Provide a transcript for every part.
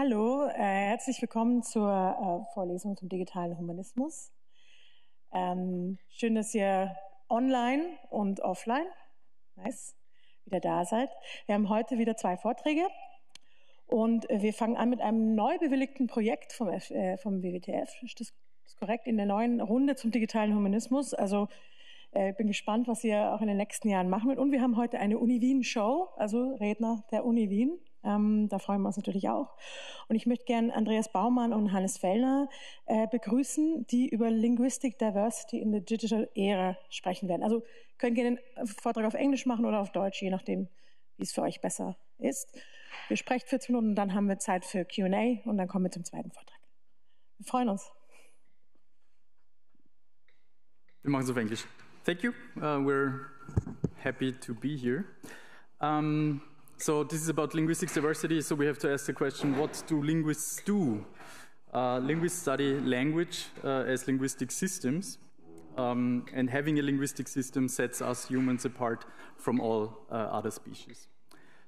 Hallo, herzlich willkommen zur Vorlesung zum digitalen Humanismus. Schön, dass ihr online und offline, nice, wieder da seid. Wir haben heute wieder 2 Vorträge und wir fangen an mit einem neu bewilligten Projekt vom WWTF. Ist das korrekt? In der neuen Runde zum digitalen Humanismus. Also ich bin gespannt, was ihr auch in den nächsten Jahren machen wird. Und wir haben heute eine Uni-Wien-Show, also Redner der Uni Wien. Da freuen wir uns natürlich auch. Und ich möchte gerne Andreas Baumann und Hannes Fellner begrüßen, die über Linguistic Diversity in the Digital Era sprechen werden. Also können gerne den Vortrag auf Englisch machen oder auf Deutsch, je nachdem, wie es für euch besser ist. Wir sprechen 14 Minuten und dann haben wir Zeit für Q&A und dann kommen wir zum zweiten Vortrag. Wir freuen uns. Wir machen es auf Englisch. Thank you. We're happy to be here. So this is about linguistic diversity, so we have to ask the question, what do linguists do? Linguists study language as linguistic systems, and having a linguistic system sets us humans apart from all other species.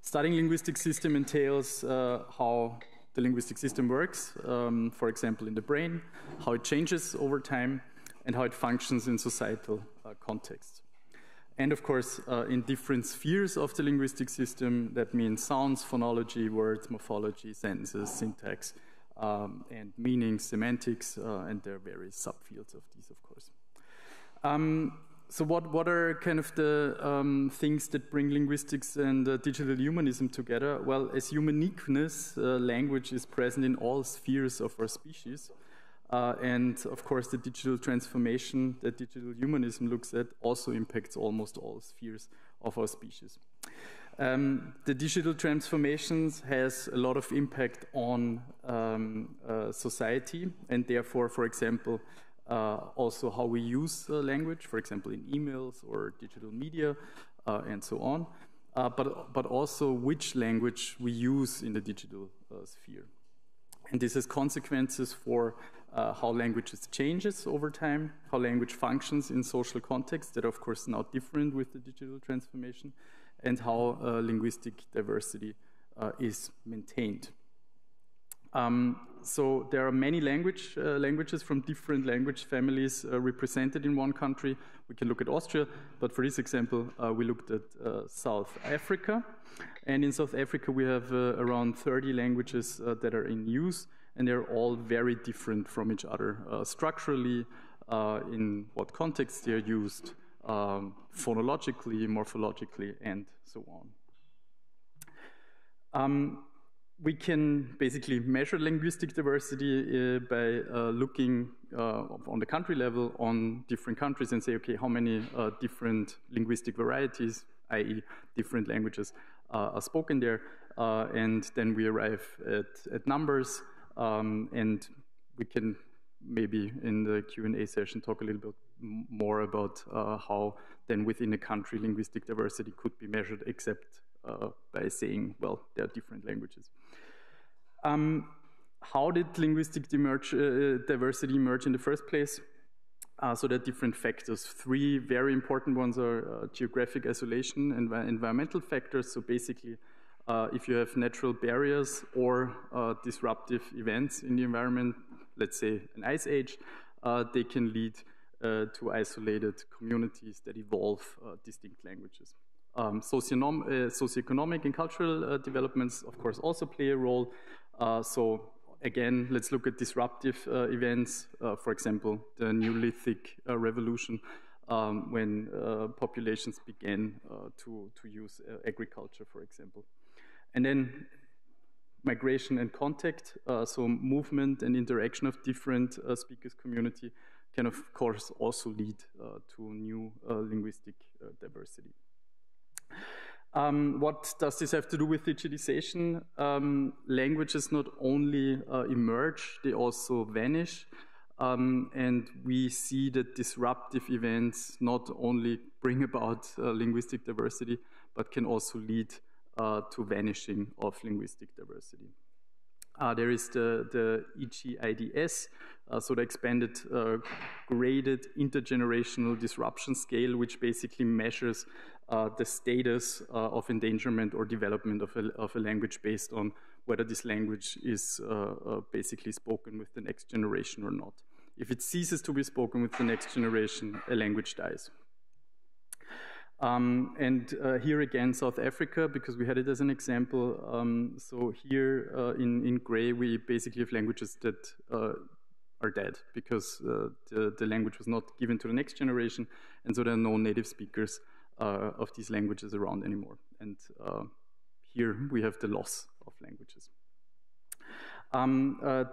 Studying linguistic system entails how the linguistic system works, for example in the brain, how it changes over time, and how it functions in societal contexts. And of course, in different spheres of the linguistic system, that means sounds, phonology, words, morphology, sentences, syntax, and meaning, semantics, and there are various subfields of these, of course. So what are kind of the things that bring linguistics and digital humanism together? Well, as humaniqueness, language is present in all spheres of our species. And of course, the digital transformation that digital humanism looks at also impacts almost all spheres of our species. The digital transformations has a lot of impact on society, and therefore, for example, also how we use language, for example, in emails or digital media, and so on. But also which language we use in the digital sphere. And this has consequences for how languages changes over time, how language functions in social contexts that are of course now different with the digital transformation, and how linguistic diversity is maintained. So there are many languages from different language families represented in one country. We can look at Austria, but for this example, we looked at South Africa. And in South Africa, we have around 30 languages that are in use, and they're all very different from each other structurally, in what context they're used, phonologically, morphologically, and so on. We can basically measure linguistic diversity by looking on the country level on different countries and say, okay, how many different linguistic varieties, i.e. different languages, are spoken there, and then we arrive at numbers, and we can maybe in the Q&A session talk a little bit more about how then within a country linguistic diversity could be measured, except by saying, well, there are different languages. How did linguistic diversity emerge in the first place? So there are different factors. 3 very important ones are geographic isolation and environmental factors. So basically, if you have natural barriers or disruptive events in the environment, let's say an ice age, they can lead to isolated communities that evolve distinct languages. Socioeconomic and cultural developments, of course, also play a role. So again, let's look at disruptive events. For example, the Neolithic revolution, when populations began to use agriculture, for example. And then migration and contact, so movement and interaction of different speakers community can, of course, also lead to new linguistic diversity. What does this have to do with digitization? Languages not only emerge, they also vanish. And we see that disruptive events not only bring about linguistic diversity, but can also lead to vanishing of linguistic diversity. There is the EGIDS, so the expanded graded intergenerational disruption scale, which basically measures the status of endangerment or development of a language based on whether this language is basically spoken with the next generation or not. If it ceases to be spoken with the next generation, a language dies. Here again, South Africa, because we had it as an example. So here in gray, we basically have languages that are dead because the language was not given to the next generation, and so there are no native speakers of these languages around anymore. And here we have the loss of languages.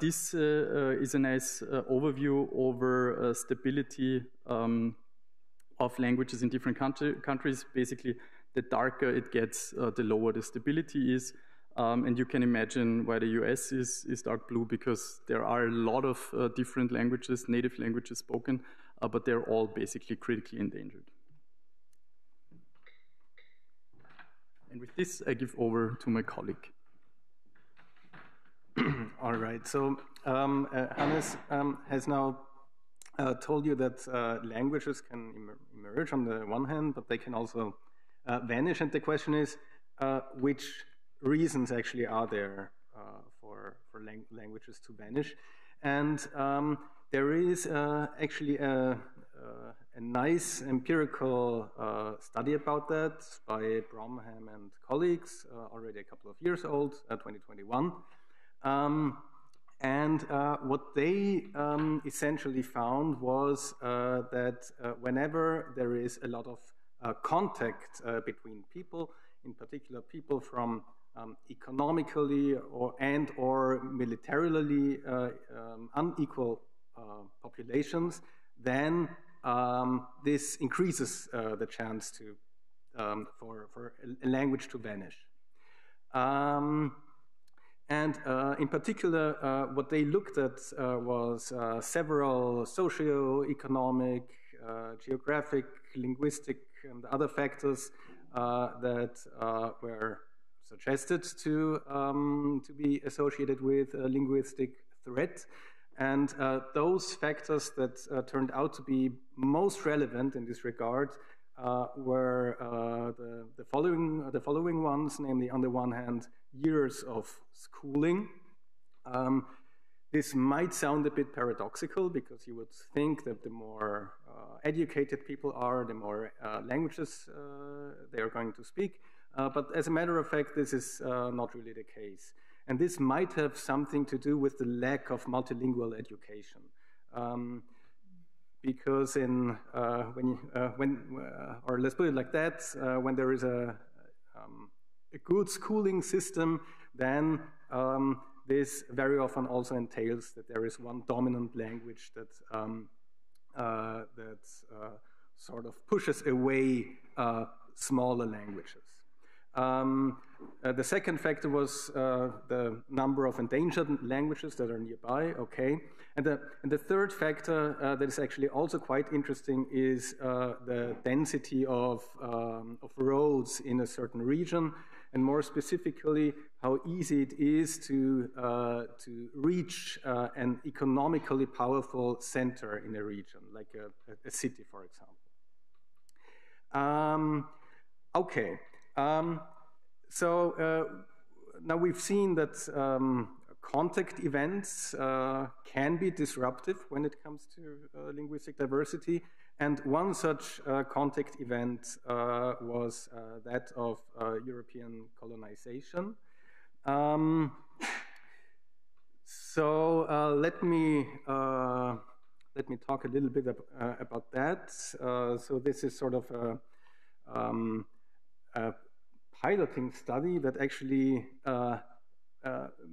This is a nice overview over stability of languages in different countries. Basically, the darker it gets, the lower the stability is. And you can imagine why the US is dark blue, because there are a lot of different languages, native languages spoken, but they're all basically critically endangered. And with this, I give over to my colleague. All right, so Hannes has now told you that languages can emerge on the one hand, but they can also vanish. And the question is, which reasons actually are there for languages to vanish? And there is actually a nice empirical study about that by Bromham and colleagues, already a couple of years old, 2021. And what they essentially found was that whenever there is a lot of contact between people, in particular people from economically or militarily unequal populations, then this increases the chance to for a language to vanish. And in particular, what they looked at was several socio-economic, geographic, linguistic, and other factors that were suggested to be associated with a linguistic threat. And those factors that turned out to be most relevant in this regard were the following ones, namely, on the one hand, years of schooling. This might sound a bit paradoxical, because you would think that the more educated people are, the more languages they are going to speak. But as a matter of fact, this is not really the case. And this might have something to do with the lack of multilingual education. Because or let's put it like that, when there is a good schooling system, then this very often also entails that there is one dominant language that sort of pushes away smaller languages. The second factor was the number of endangered languages that are nearby, okay. And the third factor that is actually also quite interesting is the density of roads in a certain region, and more specifically, how easy it is to reach an economically powerful center in a region, like a city, for example. Okay. So now we've seen that contact events can be disruptive when it comes to linguistic diversity, and one such contact event was that of European colonization. So let me talk a little bit about that. So this is sort of a piloting study that actually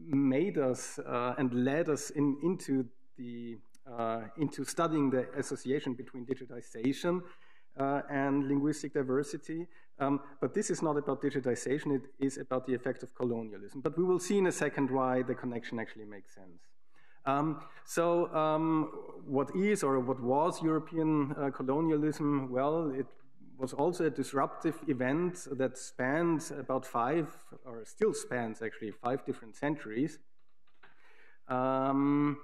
made us and led us into studying the association between digitization and linguistic diversity. But this is not about digitization, it is about the effect of colonialism. But we will see in a second why the connection actually makes sense. What is or what was European colonialism? Well, it was also a disruptive event that spanned about 5, or still spans actually 5 different centuries. And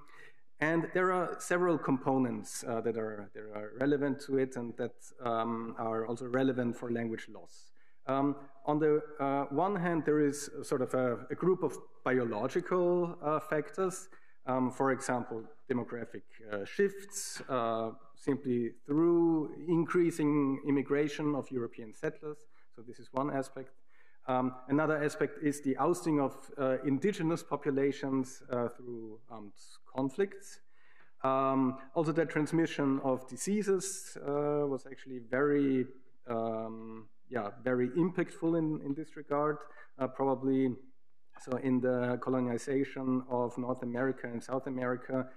there are several components that are relevant to it and that are also relevant for language loss. On the one hand, there is sort of a group of biological factors. For example, demographic shifts, simply through increasing immigration of European settlers. So this is one aspect. Another aspect is the ousting of indigenous populations through armed conflicts. Also, the transmission of diseases was actually very, very impactful in this regard. Probably, so in the colonization of North America and South America,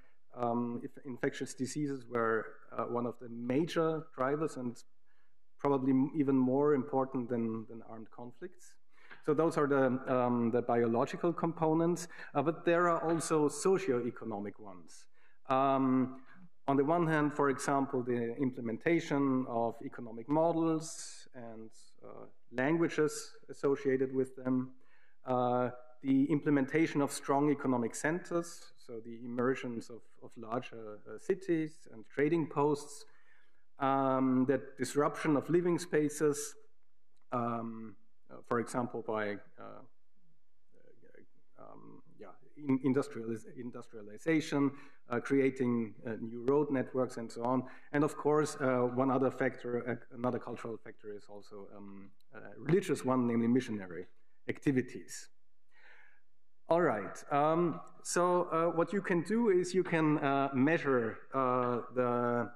infectious diseases were one of the major drivers and probably even more important than armed conflicts. So those are the biological components, but there are also socio-economic ones. On the one hand, for example, the implementation of economic models and languages associated with them, the implementation of strong economic centers, so the emergence of larger cities and trading posts, the disruption of living spaces, for example, by industrialization, creating new road networks and so on. And of course, one other factor, another cultural factor is also a religious one, namely missionary activities. All right, so what you can do is you can measure the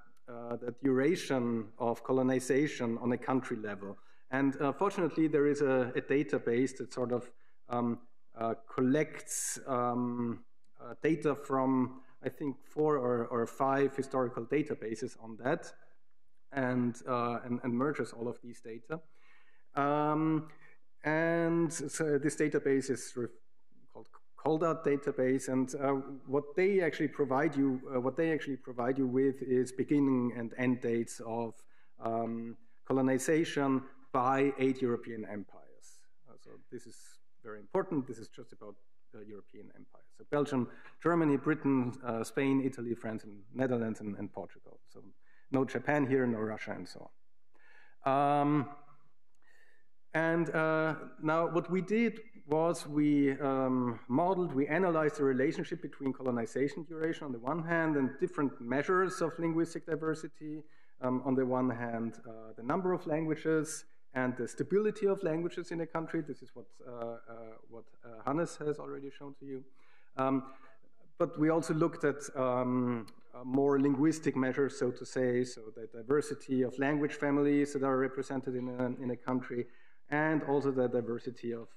duration of colonization on a country level. And fortunately, there is a database that sort of collects data from, I think, 4 or 5 historical databases on that, and merges all of these data. And so this database is called COLDAT database, and what they actually provide you with is beginning and end dates of colonization by 8 European empires. So this is very important. This is just about the European empires. So Belgium, Germany, Britain, Spain, Italy, France, and Netherlands, and Portugal. So no Japan here, no Russia, and so on. Now what we did was we modeled, we analyzed the relationship between colonization duration on the one hand and different measures of linguistic diversity. On the one hand, the number of languages and the stability of languages in a country. This is what Hannes has already shown to you. But we also looked at more linguistic measures, so to say, so the diversity of language families that are represented in a country, and also the diversity of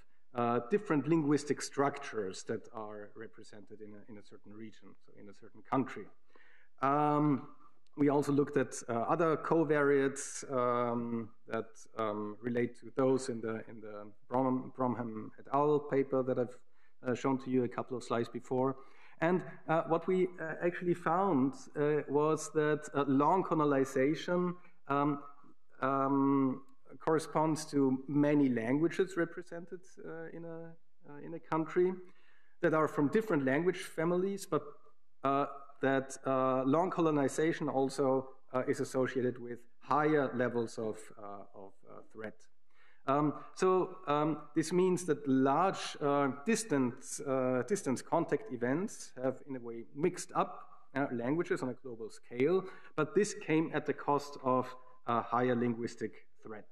different linguistic structures that are represented in a certain region, so in a certain country. We also looked at other covariates that relate to those in the Bromham et al. Paper that I've shown to you a couple of slides before. And what we actually found was that long colonization corresponds to many languages represented in a country that are from different language families, but that long colonization also is associated with higher levels of threat. This means that large distance contact events have, in a way, mixed up languages on a global scale, but this came at the cost of higher linguistic threat.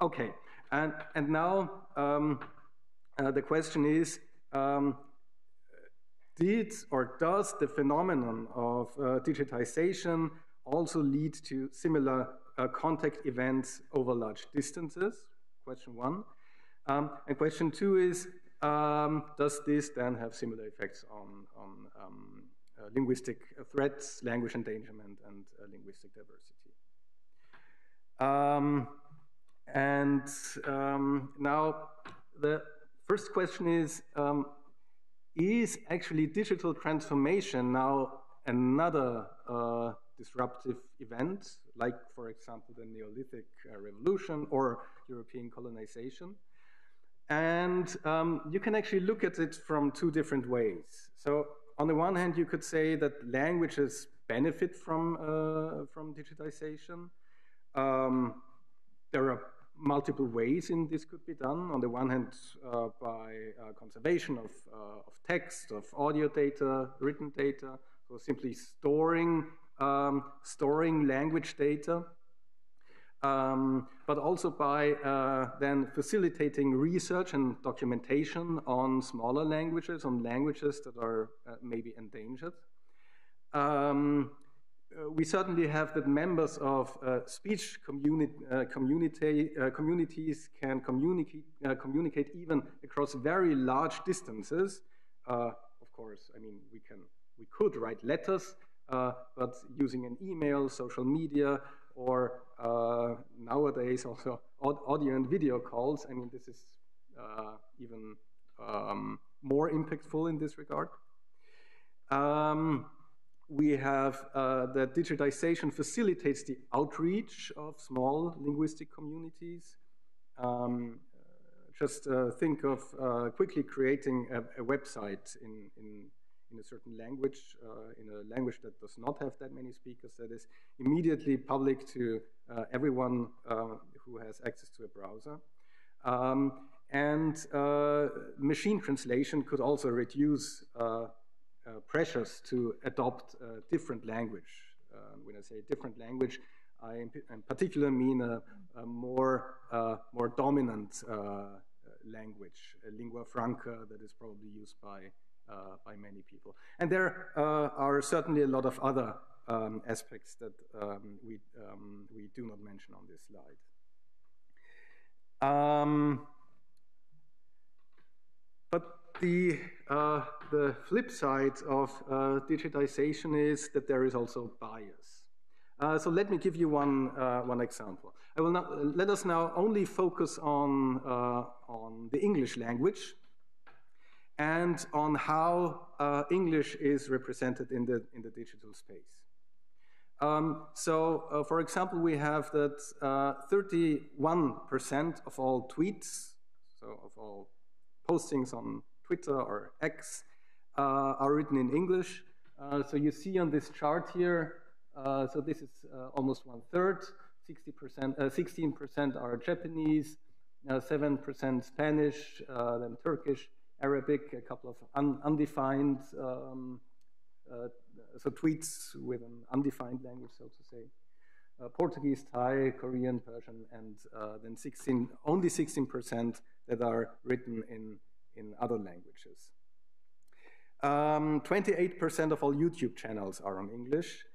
Okay, and now the question is, did or does the phenomenon of digitization also lead to similar contact events over large distances? Question 1. And question 2 is, does this then have similar effects on linguistic threats, language endangerment, and linguistic diversity? Now the first question is actually digital transformation now another disruptive event, like, for example, the Neolithic Revolution or European colonization? And you can actually look at it from 2 different ways. So on the one hand, you could say that languages benefit from digitization. There are multiple ways in this could be done. On the one hand, by conservation of text, of audio data, written data, so simply storing language data, but also by then facilitating research and documentation on smaller languages, on languages that are maybe endangered. We certainly have that members of speech communities can communicate even across very large distances. Of course, I mean, we could write letters, but using an email, social media, or nowadays also audio and video calls, I mean, this is even more impactful in this regard. We have that digitization facilitates the outreach of small linguistic communities. Just think of quickly creating a website in a certain language, in a language that does not have that many speakers, that is immediately public to everyone who has access to a browser. Machine translation could also reduce pressures to adopt a different language. When I say different language, I in particular mean a more dominant language, a lingua franca that is probably used by many people. And there are certainly a lot of other aspects that we do not mention on this slide. But the flip side of digitization is that there is also bias. So let me give you one example. I will not, let us now only focus on the English language and on how English is represented in the digital space. For example, we have that 31% of all tweets, so of all postings on Twitter or X, are written in English. So you see on this chart here, so this is almost 1/3, 16% are Japanese, 7% Spanish, then Turkish, Arabic, a couple of undefined, so tweets with an undefined language, so to say. Portuguese, Thai, Korean, Persian, and then only 16% that are written in other languages. 28% of all YouTube channels are on English.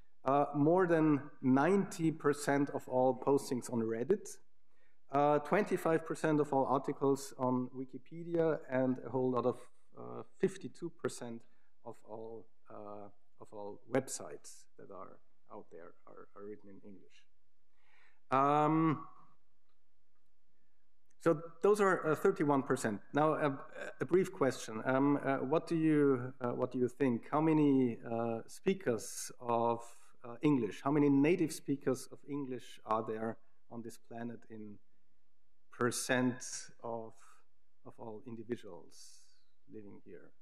More than 90% of all postings on Reddit. 25% of all articles on Wikipedia, and a whole lot of 52% of all websites that are out there are written in English. So those are 31%. Now, a brief question: what do you think? How many speakers of English? How many native speakers of English are there on this planet in percent of all individuals living here?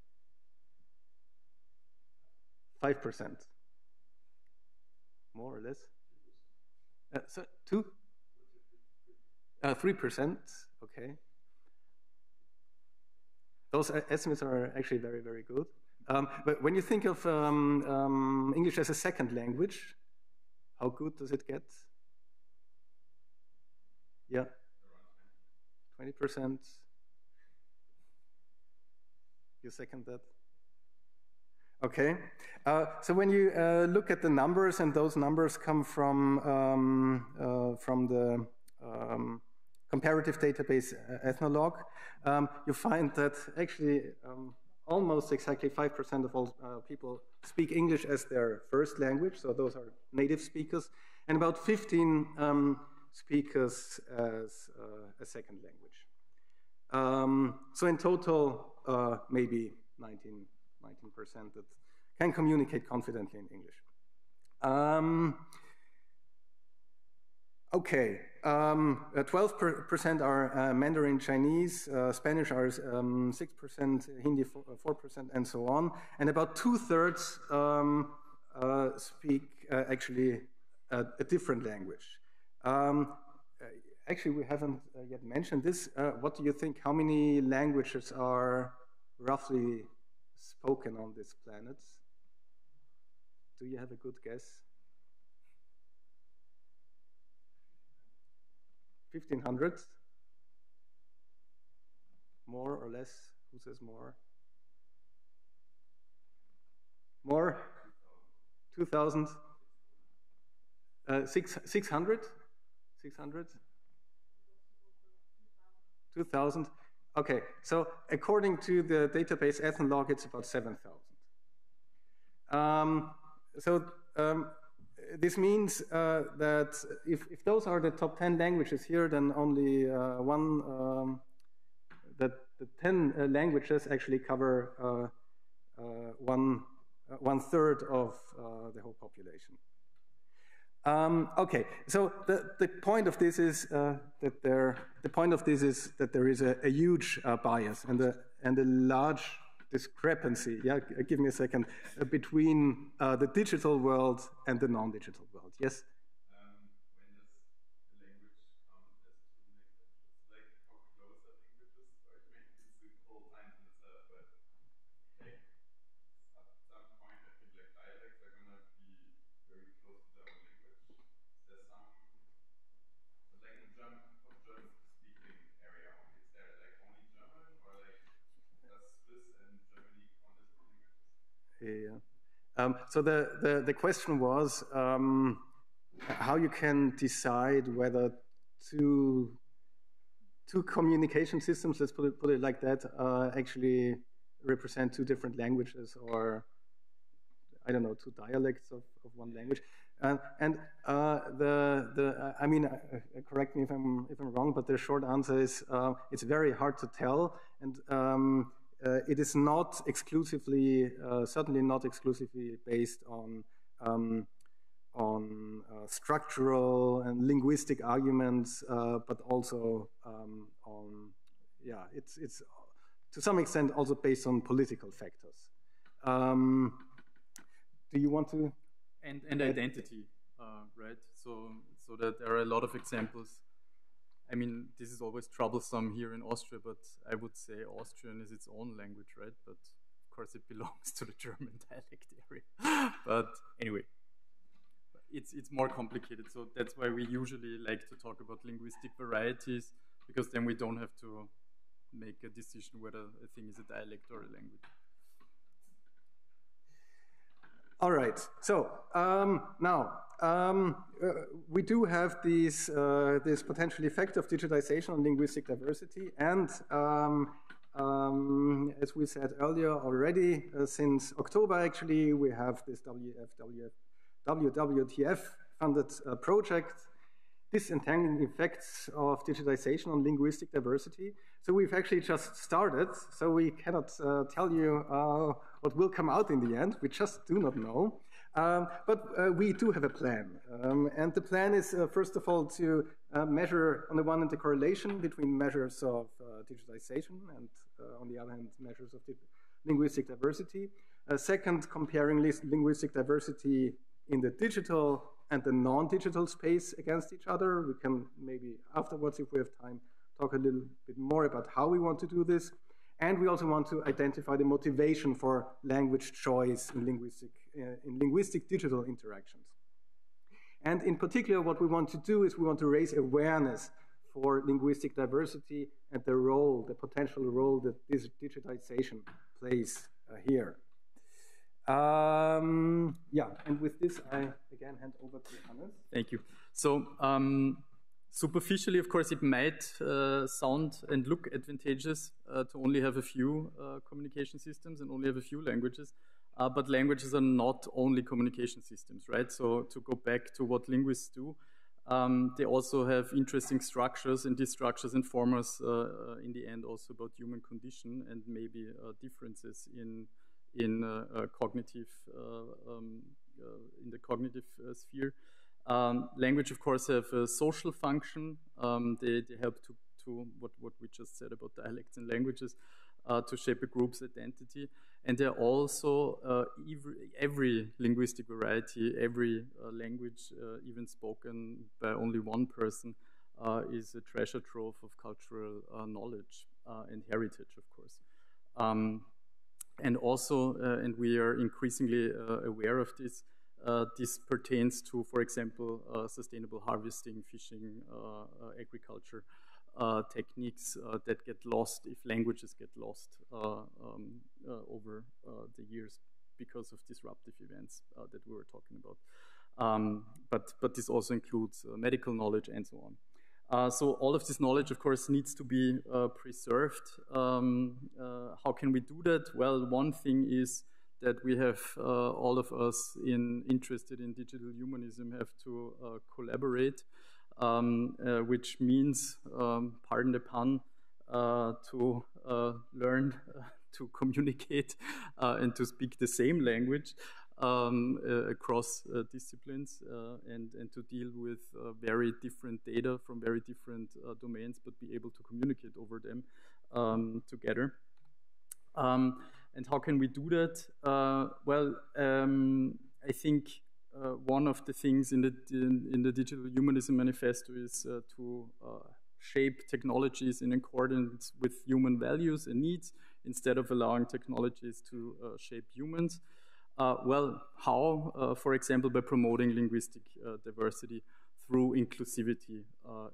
5%, more or less. So 3%. Okay. Those estimates are actually very, very good. But when you think of English as a second language, how good does it get? Yeah. 20%. You second that? Okay. So when you look at the numbers, and those numbers come from the comparative database Ethnologue, you find that actually almost exactly 5% of all people speak English as their first language, so those are native speakers, and about 15 speakers as a second language. So in total, maybe 19% that can communicate confidently in English. Okay, 12% are Mandarin Chinese, Spanish are 6%, Hindi 4%, and so on. And about 2/3 speak actually a different language. Actually, we haven't yet mentioned this. What do you think? How many languages are roughly spoken on this planet? Do you have a good guess? 1,500? More or less? Who says more? More? 2,000? 600? 600? 2,000? Okay, so according to the database Ethnolog, it's about 7,000. This means that if those are the top 10 languages here, then only that the 10 languages actually cover one third of the whole population. Okay, so the point of this is that there is a huge bias and a large discrepancy. Yeah, give me a second, between the digital world and the non-digital world. Yes. Yeah. So the question was how you can decide whether two communication systems, let's put it like that, actually represent two different languages, or I don't know, two dialects of one language. I mean, correct me if I'm wrong, but the short answer is it's very hard to tell, and it is not exclusively, certainly not exclusively based on structural and linguistic arguments, but also it's to some extent also based on political factors. Do you want to? And identity, right? So that there are a lot of examples. I mean, this is always troublesome here in Austria, but I would say Austrian is its own language, right? But of course it belongs to the German dialect area. But anyway, it's more complicated. So that's why we usually like to talk about linguistic varieties, because then we don't have to make a decision whether a thing is a dialect or a language. All right, so now we do have this potential effect of digitization on linguistic diversity, and as we said earlier already, since October actually, we have this WWTF funded project, Disentangling Effects of Digitization on Linguistic Diversity. So we've actually just started, so we cannot tell you what will come out in the end. We just do not know. But we do have a plan. And the plan is, first of all, to measure, on the one hand, the correlation between measures of digitization and, on the other hand, measures of linguistic diversity. Second, comparing linguistic diversity in the digital and the non-digital space against each other. We can maybe afterwards, if we have time, talk a little bit more about how we want to do this. And we also want to identify the motivation for language choice in linguistic digital interactions. And in particular, what we want to do is we want to raise awareness for linguistic diversity and the role, the potential role that this digitization plays here. Yeah, and with this, I again hand over to Hannes. Thank you. So superficially, of course, it might sound and look advantageous to only have a few communication systems and only have a few languages. But languages are not only communication systems, right? So to go back to what linguists do, they also have interesting structures, and these structures inform us in the end also about human condition and maybe differences in cognitive in the cognitive sphere. Language, of course, have a social function. They help to what we just said about dialects and languages, to shape a group's identity. And they're also, every linguistic variety, every language, even spoken by only one person, is a treasure trove of cultural knowledge and heritage, of course. And also, and we are increasingly aware of this, this pertains to, for example, sustainable harvesting, fishing, agriculture techniques that get lost if languages get lost over the years because of disruptive events that we were talking about. But this also includes medical knowledge and so on. So all of this knowledge, of course, needs to be preserved. How can we do that? Well, one thing is that we have, all of us interested in digital humanism have to collaborate, which means, pardon the pun, to learn to communicate and to speak the same language across disciplines and to deal with very different data from very different domains, but be able to communicate over them together. And how can we do that? Well, I think one of the things in the Digital Humanism Manifesto is to shape technologies in accordance with human values and needs instead of allowing technologies to shape humans. Well, how? For example, by promoting linguistic diversity through inclusivity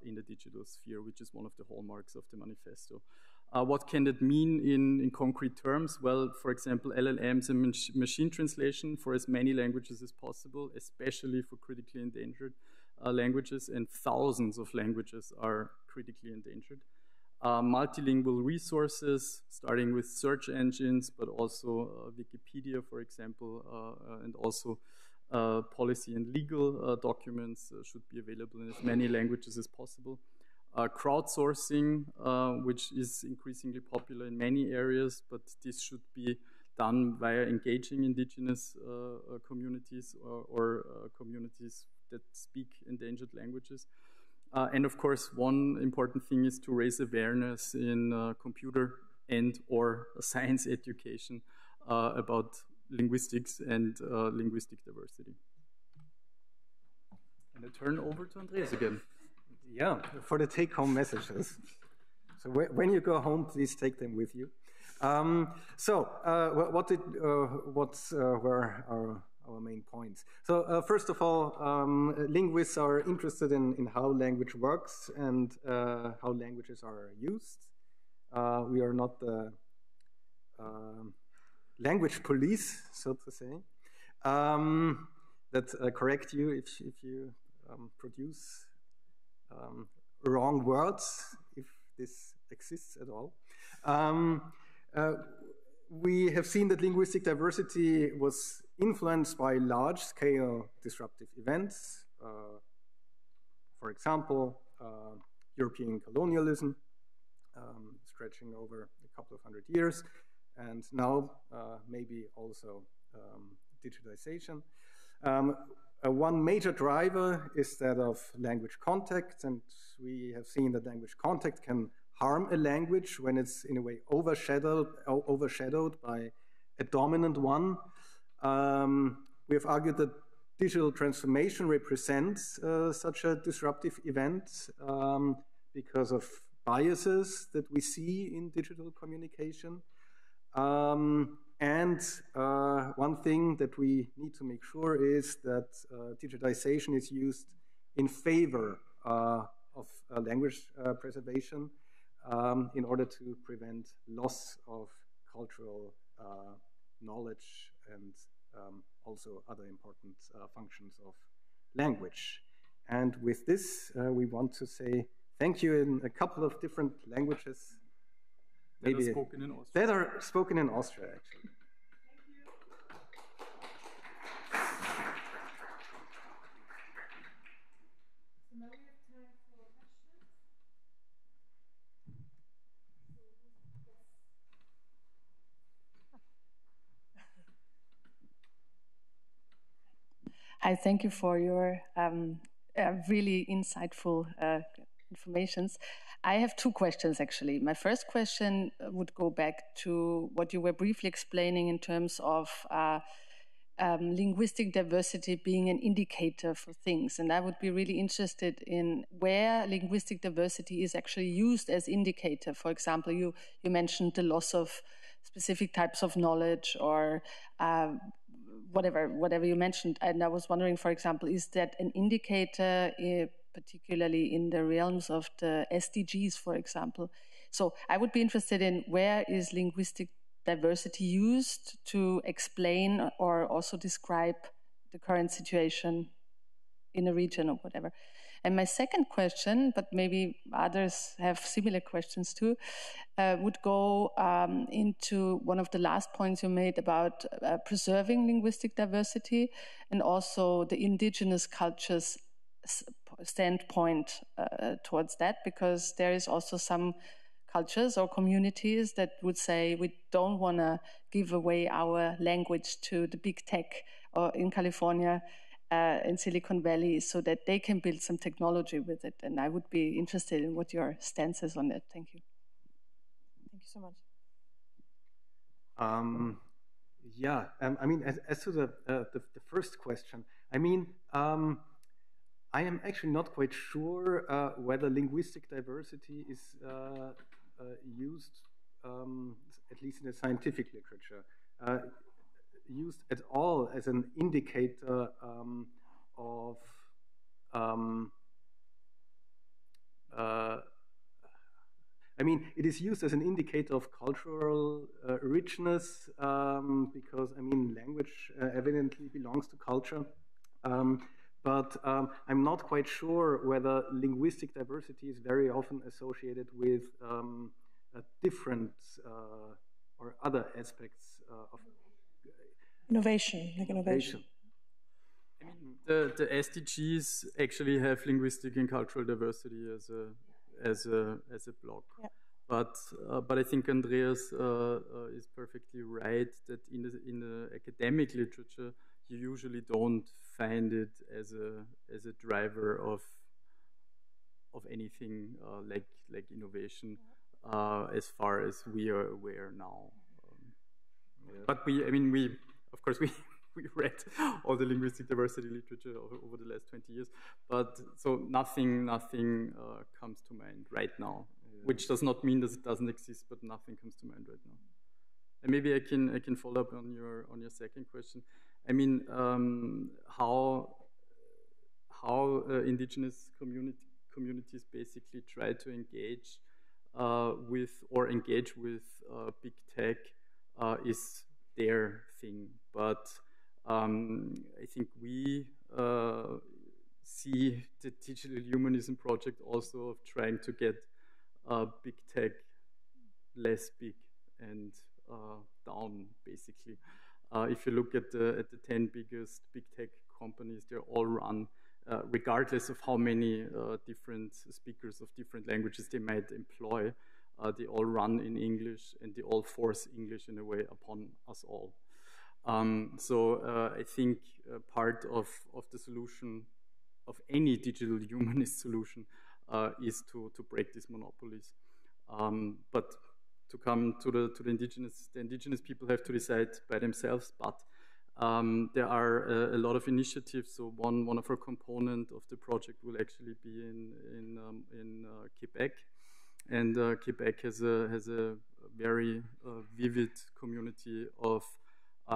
in the digital sphere, which is one of the hallmarks of the manifesto. What can that mean in concrete terms? Well, for example, LLMs and machine translation for as many languages as possible, especially for critically endangered languages, and thousands of languages are critically endangered. Multilingual resources, starting with search engines, but also Wikipedia, for example, and also policy and legal documents should be available in as many languages as possible. Crowdsourcing, which is increasingly popular in many areas, but this should be done via engaging indigenous communities or communities that speak endangered languages. And of course, one important thing is to raise awareness in computer and or science education about linguistics and linguistic diversity. And I turn over to Andreas again. Yeah, for the take-home messages. So when you go home, please take them with you. What were our main points? So first of all, linguists are interested in how language works and how languages are used. We are not the language police, so to say, that correct you if you produce wrong words, if this exists at all. We have seen that linguistic diversity was influenced by large-scale disruptive events. For example, European colonialism, stretching over a couple of hundred years, and now maybe also digitalization. One major driver is that of language context, and we have seen that language context can harm a language when it's in a way overshadowed by a dominant one. We have argued that digital transformation represents such a disruptive event because of biases that we see in digital communication. And one thing that we need to make sure is that digitization is used in favor of language preservation in order to prevent loss of cultural knowledge and also other important functions of language. And with this, we want to say thank you in a couple of different languages. Maybe that are spoken in Austria. That are spoken in Austria, actually. So now we have time for questions. I thank you for your really insightful informations. I have two questions, actually. My first question would go back to what you were briefly explaining in terms of linguistic diversity being an indicator for things. And I would be really interested in where linguistic diversity is actually used as indicator. For example, you mentioned the loss of specific types of knowledge or whatever you mentioned. And I was wondering, for example, is that an indicator, particularly in the realms of the SDGs, for example? So I would be interested in where is linguistic diversity used to explain or also describe the current situation in a region or whatever. And my second question, but maybe others have similar questions too, would go into one of the last points you made about preserving linguistic diversity and also the indigenous cultures standpoint towards that, because there is also some cultures or communities that would say we don't want to give away our language to the big tech or in California, in Silicon Valley, so that they can build some technology with it. And I would be interested in what your stance is on that. Thank you. Thank you so much. Yeah, I mean, as to the first question, I mean, I am actually not quite sure whether linguistic diversity is used, at least in the scientific literature, used at all as an indicator of I mean, it is used as an indicator of cultural richness because, I mean, language evidently belongs to culture. But I'm not quite sure whether linguistic diversity is very often associated with different or other aspects of innovation, like innovation. I mean, the SDGs actually have linguistic and cultural diversity as a block. Yeah. But I think Andreas is perfectly right that in the academic literature you usually don't find it as a driver of anything like innovation as far as we are aware now. Yeah. But we of course we read all the linguistic diversity literature over the last 20 years, but so nothing comes to mind right now, which does not mean that it doesn't exist, but nothing comes to mind right now. And maybe I can follow up on your second question. I mean, how indigenous communities basically try to engage with big tech is their thing, but I think we see the digital humanism project also of trying to get big tech less big and down, basically. If you look at the 10 biggest big tech companies, they're all run, regardless of how many different speakers of different languages they might employ, they all run in English and they all force English in a way upon us all. So I think part of the solution of any digital humanist solution is to break these monopolies. But to come to the indigenous people have to decide by themselves. But there are a lot of initiatives. So one of our components of the project will actually be in Quebec, and Quebec has a very vivid community of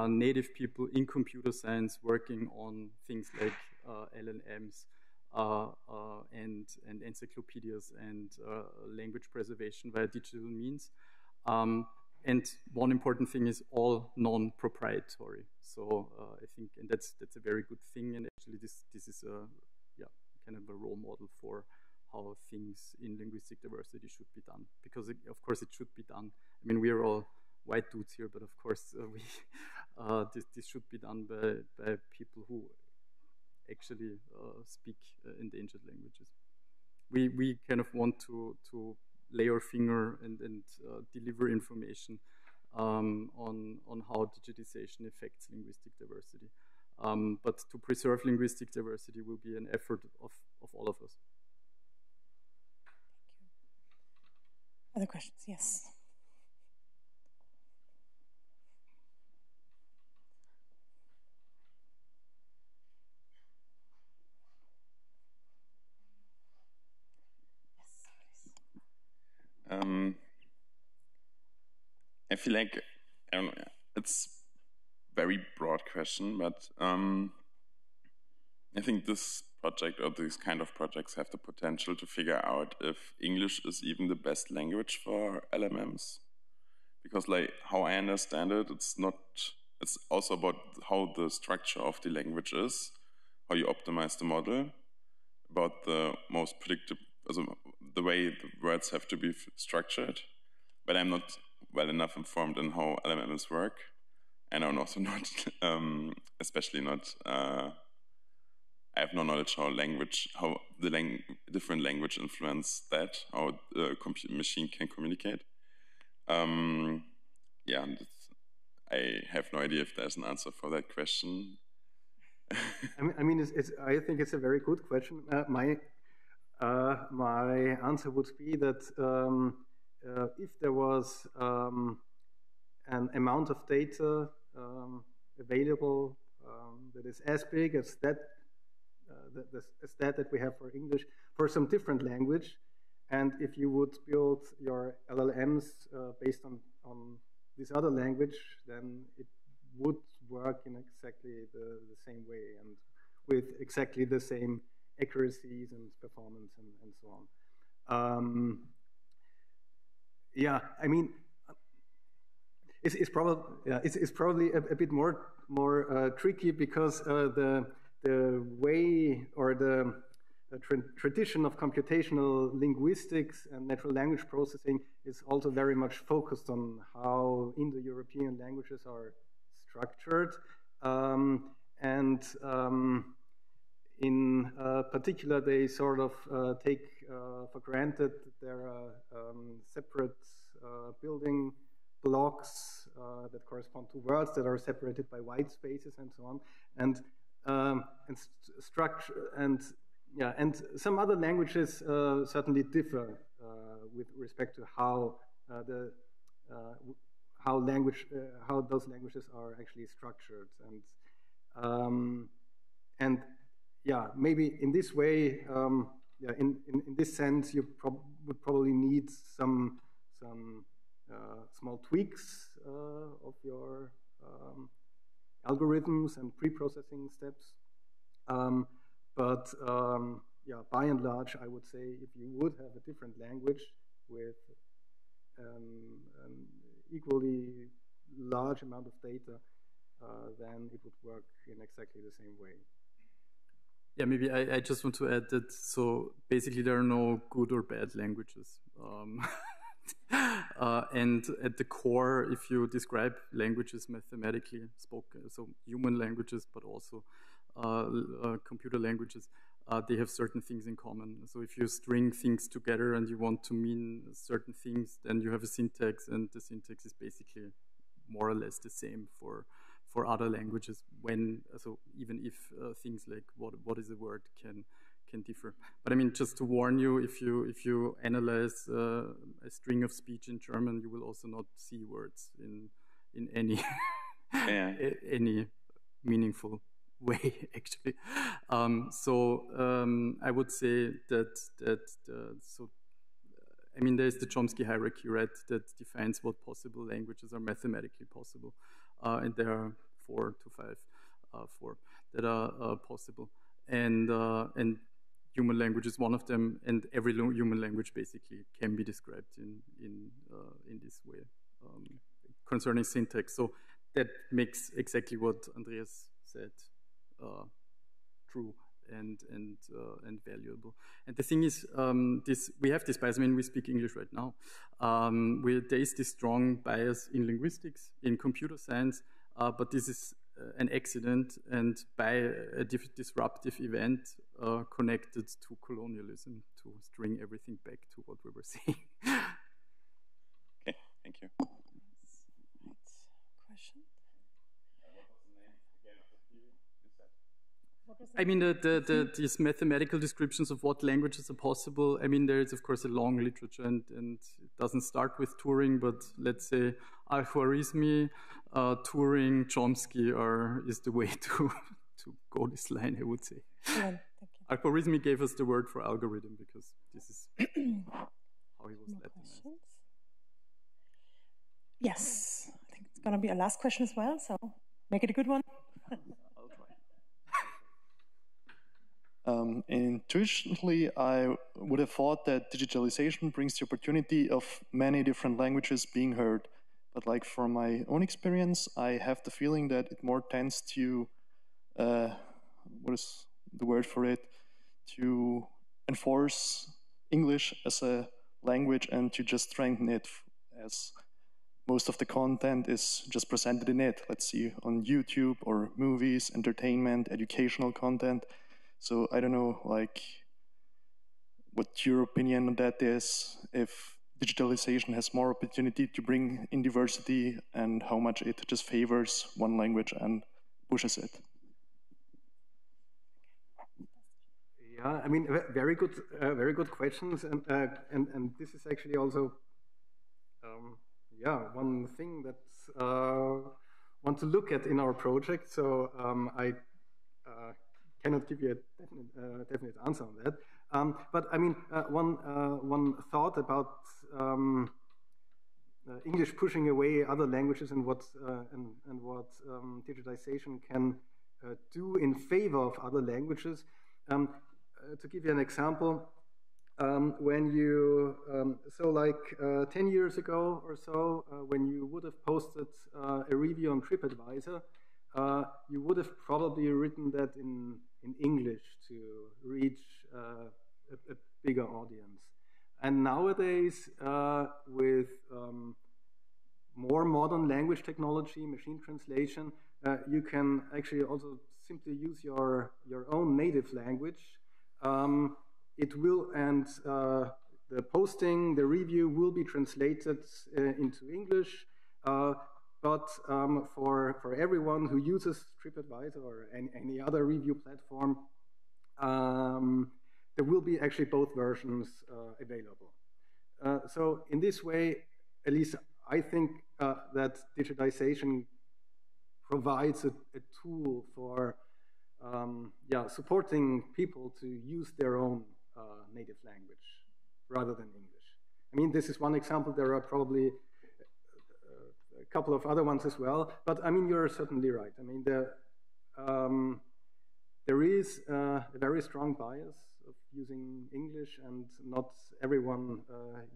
native people in computer science working on things like LLMs and encyclopedias and language preservation via digital means. And one important thing is all non-proprietary. So I think, and that's a very good thing. And actually, this is a kind of a role model for how things in linguistic diversity should be done. Because of course it should be done. I mean, we are all white dudes here, but of course this should be done by people who actually speak endangered languages. We kind of want to lay our finger and deliver information on how digitization affects linguistic diversity. But to preserve linguistic diversity will be an effort of all of us. Thank you. Other questions? Yes. I feel like it's a very broad question, but I think this project or these kind of projects have the potential to figure out if English is even the best language for LMMs. Because like how I understand it, it's also about how the structure of the language is, how you optimize the model, about the most predictable, the way the words have to be structured. But I'm not well enough informed in how LMMs work. And I'm also not, especially not, I have no knowledge how the different language influence that, how the machine can communicate. Yeah, I have no idea if there's an answer for that question. I mean, I think it's a very good question. My answer would be that if there was an amount of data available that is as big as that that we have for English for some different language, and if you would build your LLMs based on this other language, then it would work in exactly the same way and with exactly the same accuracies and performance and so on. Yeah, I mean, it's probably a bit more tricky because the way or the tradition of computational linguistics and natural language processing is also very much focused on how Indo-European languages are structured, in particular, they sort of take for granted that there are separate building blocks that correspond to words that are separated by white spaces and so on, and structure and some other languages certainly differ with respect to how how those languages are actually structured, and yeah, maybe in this way, in this sense, you would probably need some small tweaks of your algorithms and pre-processing steps. But yeah, by and large, I would say if you would have a different language with an equally large amount of data, then it would work in exactly the same way. Yeah, maybe I just want to add that, so basically there are no good or bad languages. And at the core, if you describe languages mathematically spoken, so human languages, but also computer languages, they have certain things in common. So if you string things together and you want to mean certain things, then you have a syntax, and the syntax is basically more or less the same for other languages, so even if things like what is a word can differ. But I mean, just to warn you, if you analyze a string of speech in German, you will also not see words in any any meaningful way, actually. I would say that I mean, there's the Chomsky hierarchy, right, that defines what possible languages are mathematically possible. And there are 4 to 5 that are possible. And human language is one of them, and every human language basically can be described in this way concerning syntax. So that makes exactly what Andreas said true and valuable. And the thing is, we have this bias. I mean, we speak English right now. There is this strong bias in linguistics, in computer science, but this is an accident and by a disruptive event connected to colonialism, to string everything back to what we were saying. Okay, thank you. Question? What was the name again of the theory? I mean, these mathematical descriptions of what languages are possible, I mean, there is, of course, a long literature, and it doesn't start with Turing, but let's say Al-Khwarizmi, Turing, Chomsky is the way to go this line, I would say. Yeah, Al-Khwarizmi gave us the word for algorithm because this is how he was Latinized. Yes, I think it's going to be our last question as well, so make it a good one. I'll try. Intuitively, I would have thought that digitalization brings the opportunity of many different languages being heard. But like from my own experience, I have the feeling that it more tends to, what is the word for it, to enforce English as a language and to just strengthen it, as most of the content is just presented in it. Let's see, on YouTube or movies, entertainment, educational content. So I don't know, like, what your opinion on that is, if digitalization has more opportunity to bring in diversity and how much it just favors one language and pushes it. Yeah, I mean, very good questions, and this is actually also, yeah, one thing that want to look at in our project. So I cannot give you a definite answer on that. But I mean, one thought about English pushing away other languages and what digitization can do in favor of other languages. To give you an example, when you, so like 10 years ago or so, when you would have posted a review on TripAdvisor, you would have probably written that in English to reach a bigger audience. And nowadays, with more modern language technology, machine translation, you can actually also simply use your own native language. It will, and the posting, the review will be translated into English. But for everyone who uses TripAdvisor or any other review platform, there will be actually both versions available. So in this way, at least I think that digitization provides a tool for supporting people to use their own native language rather than English. I mean, this is one example. There are probably a couple of other ones as well, but I mean, you're certainly right. I mean, there is a very strong bias of using English, and not everyone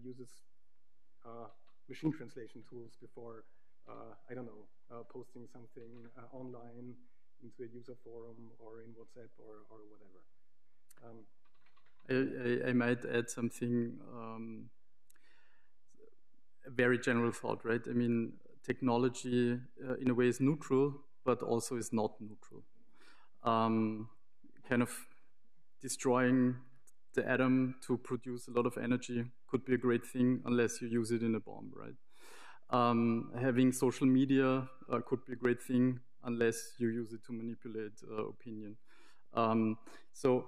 uses machine translation tools before, I don't know, posting something online into a user forum or in WhatsApp or whatever. I might add something, a very general thought, right? I mean, technology in a way is neutral, but also is not neutral. Kind of destroying the atom to produce a lot of energy could be a great thing unless you use it in a bomb, right? Having social media could be a great thing unless you use it to manipulate opinion. So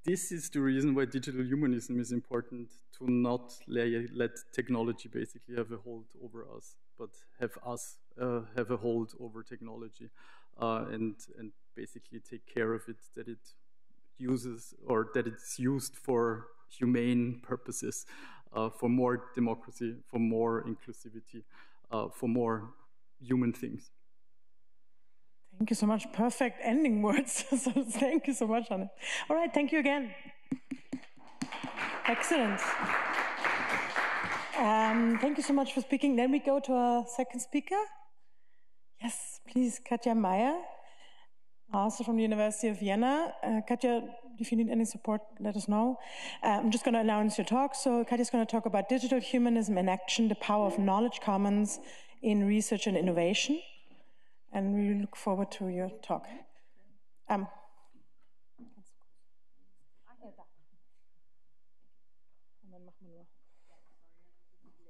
this is the reason why digital humanism is important, to not let technology basically have a hold over us, but have us have a hold over technology, and basically take care of it, that it uses, or that it's used for humane purposes, for more democracy, for more inclusivity, for more human things. Thank you so much. Perfect ending words. So thank you so much, Anne. All right, thank you again. Excellent. Thank you so much for speaking. Then we go to our second speaker. Yes, please, Katja Meyer, also from the University of Vienna. Katja, if you need any support, let us know. I'm just going to announce your talk. So Katja's going to talk about digital humanism in action, the power of knowledge commons in research and innovation. And we look forward to your talk.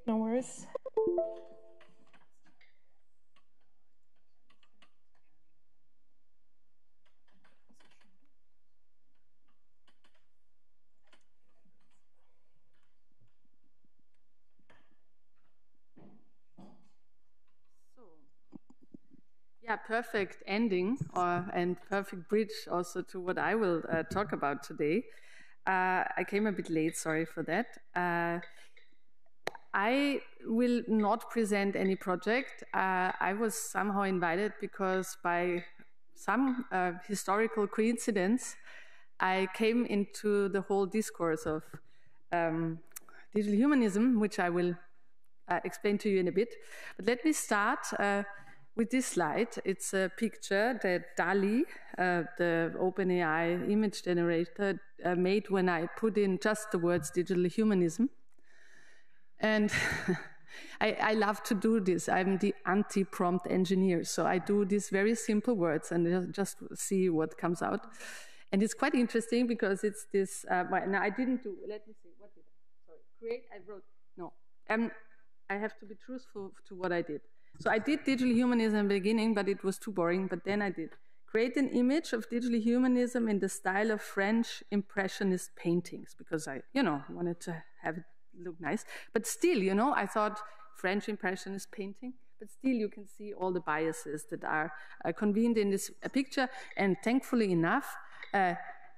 No worries. Yeah, perfect ending and perfect bridge also to what I will talk about today. I came a bit late, sorry for that. I will not present any project. I was somehow invited because by some historical coincidence, I came into the whole discourse of digital humanism, which I will explain to you in a bit. But let me start with this slide. It's a picture that DALL-E, the OpenAI image generator, made when I put in just the words digital humanism. And I love to do this. I'm the anti-prompt engineer. So I do these very simple words and just see what comes out. And it's quite interesting because it's this, now I didn't do, let me see, what did I, sorry, create, I wrote, no. I have to be truthful to what I did. So I did digital humanism in the beginning, but it was too boring, but then I did. Create an image of digital humanism in the style of French Impressionist paintings, because I, wanted to have it look nice. But still, I thought French Impressionist painting, but still you can see all the biases that are convened in this picture. And thankfully enough,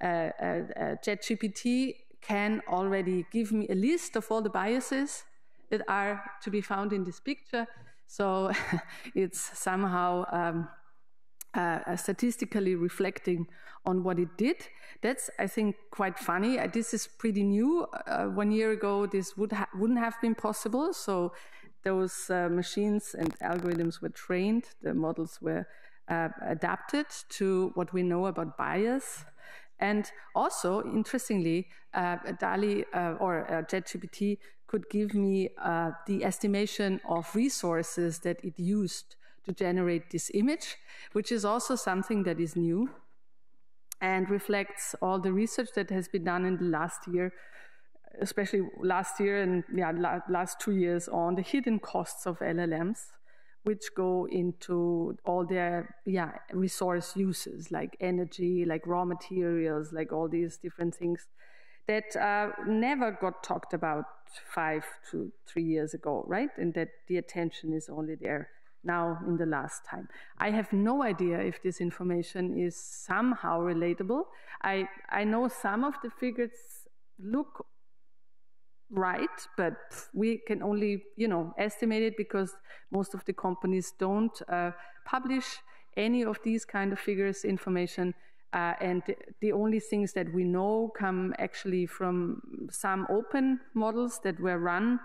ChatGPT can already give me a list of all the biases that are to be found in this picture. So it's somehow statistically reflecting on what it did. That's, I think, quite funny. This is pretty new. 1 year ago, this wouldn't have been possible. So those machines and algorithms were trained. The models were adapted to what we know about bias. And also, interestingly, DALL-E or ChatGPT could give me the estimation of resources that it used to generate this image, which is also something that is new and reflects all the research that has been done in the last year, especially last year and last 2 years, on the hidden costs of LLMs, which go into all their resource uses, like energy, like raw materials, like all these different things that never got talked about 5 to 3 years ago, right? And that the attention is only there now in the last time. I have no idea if this information is somehow relatable. I know some of the figures look right, but we can only, estimate it because most of the companies don't publish any of these kind of figures, information, and the only things that we know come actually from some open models that were run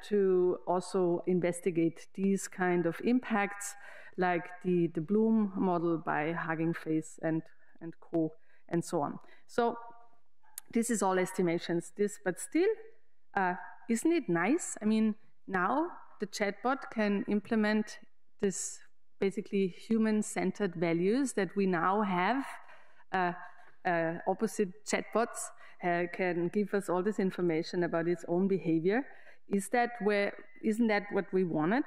to also investigate these kind of impacts, like the Bloom model by Hugging Face and co, and so on. So this is all estimations. But still, isn't it nice? I mean, now the chatbot can implement this basically human-centered values that we now have. Opposite chatbots can give us all this information about its own behavior. Isn't that what we wanted,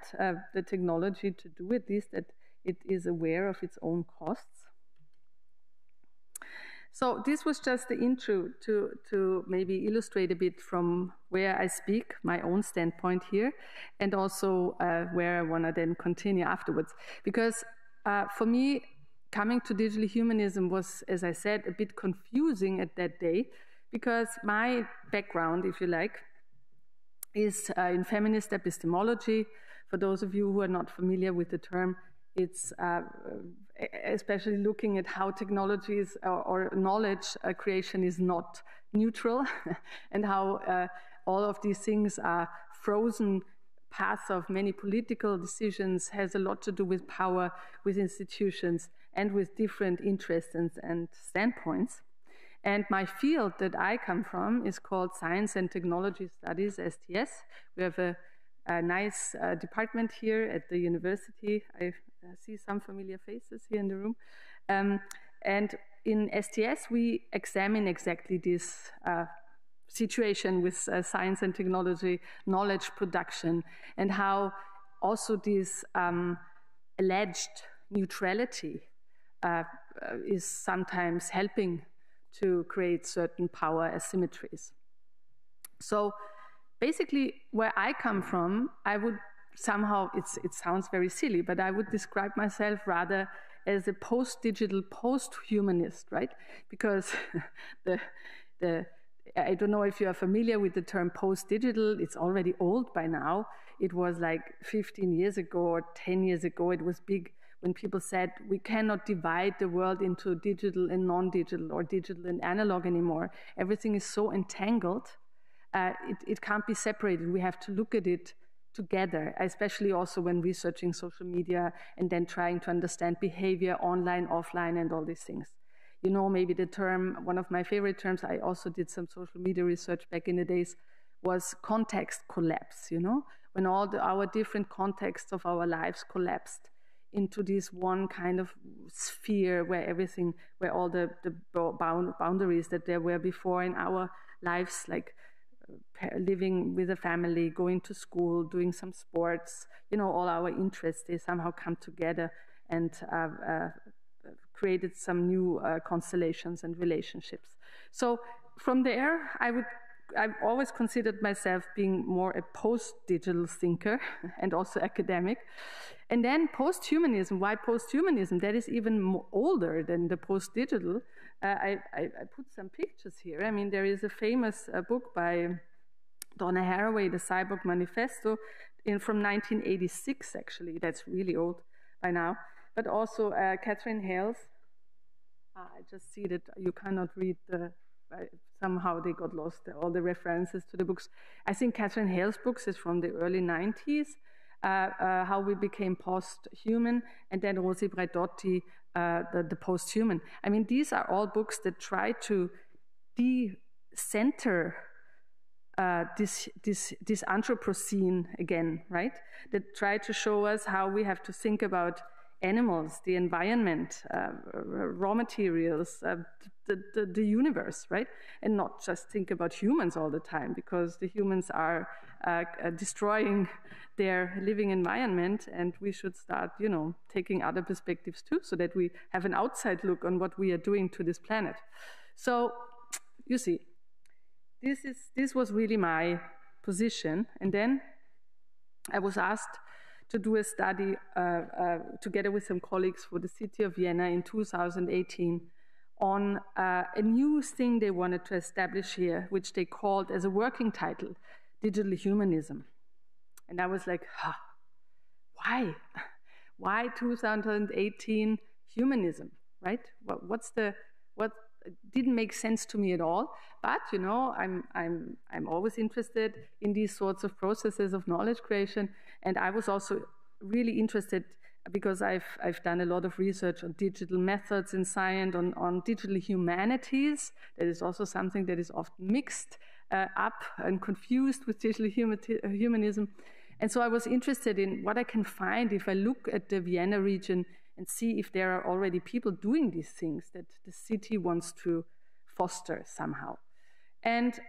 the technology to do, at least that it is aware of its own costs? So this was just the intro to maybe illustrate a bit from where I speak, my own standpoint here, and also where I want to then continue afterwards. Because for me, coming to digital humanism was, as I said, a bit confusing at that day, because my background, if you like, is in feminist epistemology. For those of you who are not familiar with the term, it's especially looking at how technologies or knowledge creation is not neutral and how all of these things are frozen paths of many political decisions, has a lot to do with power, with institutions, and with different interests and standpoints. And my field that I come from is called Science and Technology Studies, STS. We have a nice department here at the university. I see some familiar faces here in the room. And in STS, we examine exactly this situation with science and technology, knowledge production, and how also this alleged neutrality is sometimes helping to create certain power asymmetries. So basically, where I come from, I would somehow it sounds very silly, but I would describe myself rather as a post-digital, post-humanist, right? Because I don't know if you are familiar with the term post-digital. It's already old by now. It was like 15 years ago or 10 years ago. It was big when people said we cannot divide the world into digital and non-digital or digital and analog anymore. Everything is so entangled. It can't be separated. We have to look at it together, especially also when researching social media and then trying to understand behavior online, offline, and all these things. You know, maybe the term, one of my favorite terms, I also did some social media research back in the days, was context collapse, you know, when all our different contexts of our lives collapsed into this one kind of sphere where everything, where all the boundaries that there were before in our lives, like living with a family, going to school, doing some sports, you know, all our interests, they somehow come together and created some new constellations and relationships. So from there, I've always considered myself being more a post-digital thinker and also academic. And then post-humanism, why post-humanism? That is even older than the post-digital. I put some pictures here. I mean, there is a famous book by Donna Haraway, The Cyborg Manifesto, from 1986, actually. That's really old by now. But also Catherine Hale's. I just see that you cannot read the... somehow they got lost, all the references to the books. I think Catherine Hale's books is from the early 90s, How We Became Post-Human, and then Rosi Braidotti, the Post-Human. I mean, these are all books that try to de-center this Anthropocene again, right? That try to show us how we have to think about animals, the environment, raw materials, the universe, right? And not just think about humans all the time, because the humans are destroying their living environment, and we should start, you know, taking other perspectives too, so that we have an outside look on what we are doing to this planet. So, you see, this was really my position, and then I was asked to do a study together with some colleagues for the city of Vienna in 2018 on a new thing they wanted to establish here, which they called as a working title, Digital Humanism. And I was like, why? Why 2018 humanism, right? What didn't make sense to me at all. But, you know, I'm always interested in these sorts of processes of knowledge creation. And I was also really interested because I've done a lot of research on digital methods in science, on digital humanities. That is also something that is often mixed up and confused with digital humanism. And so I was interested in what I can find if I look at the Vienna region and see if there are already people doing these things that the city wants to foster somehow. And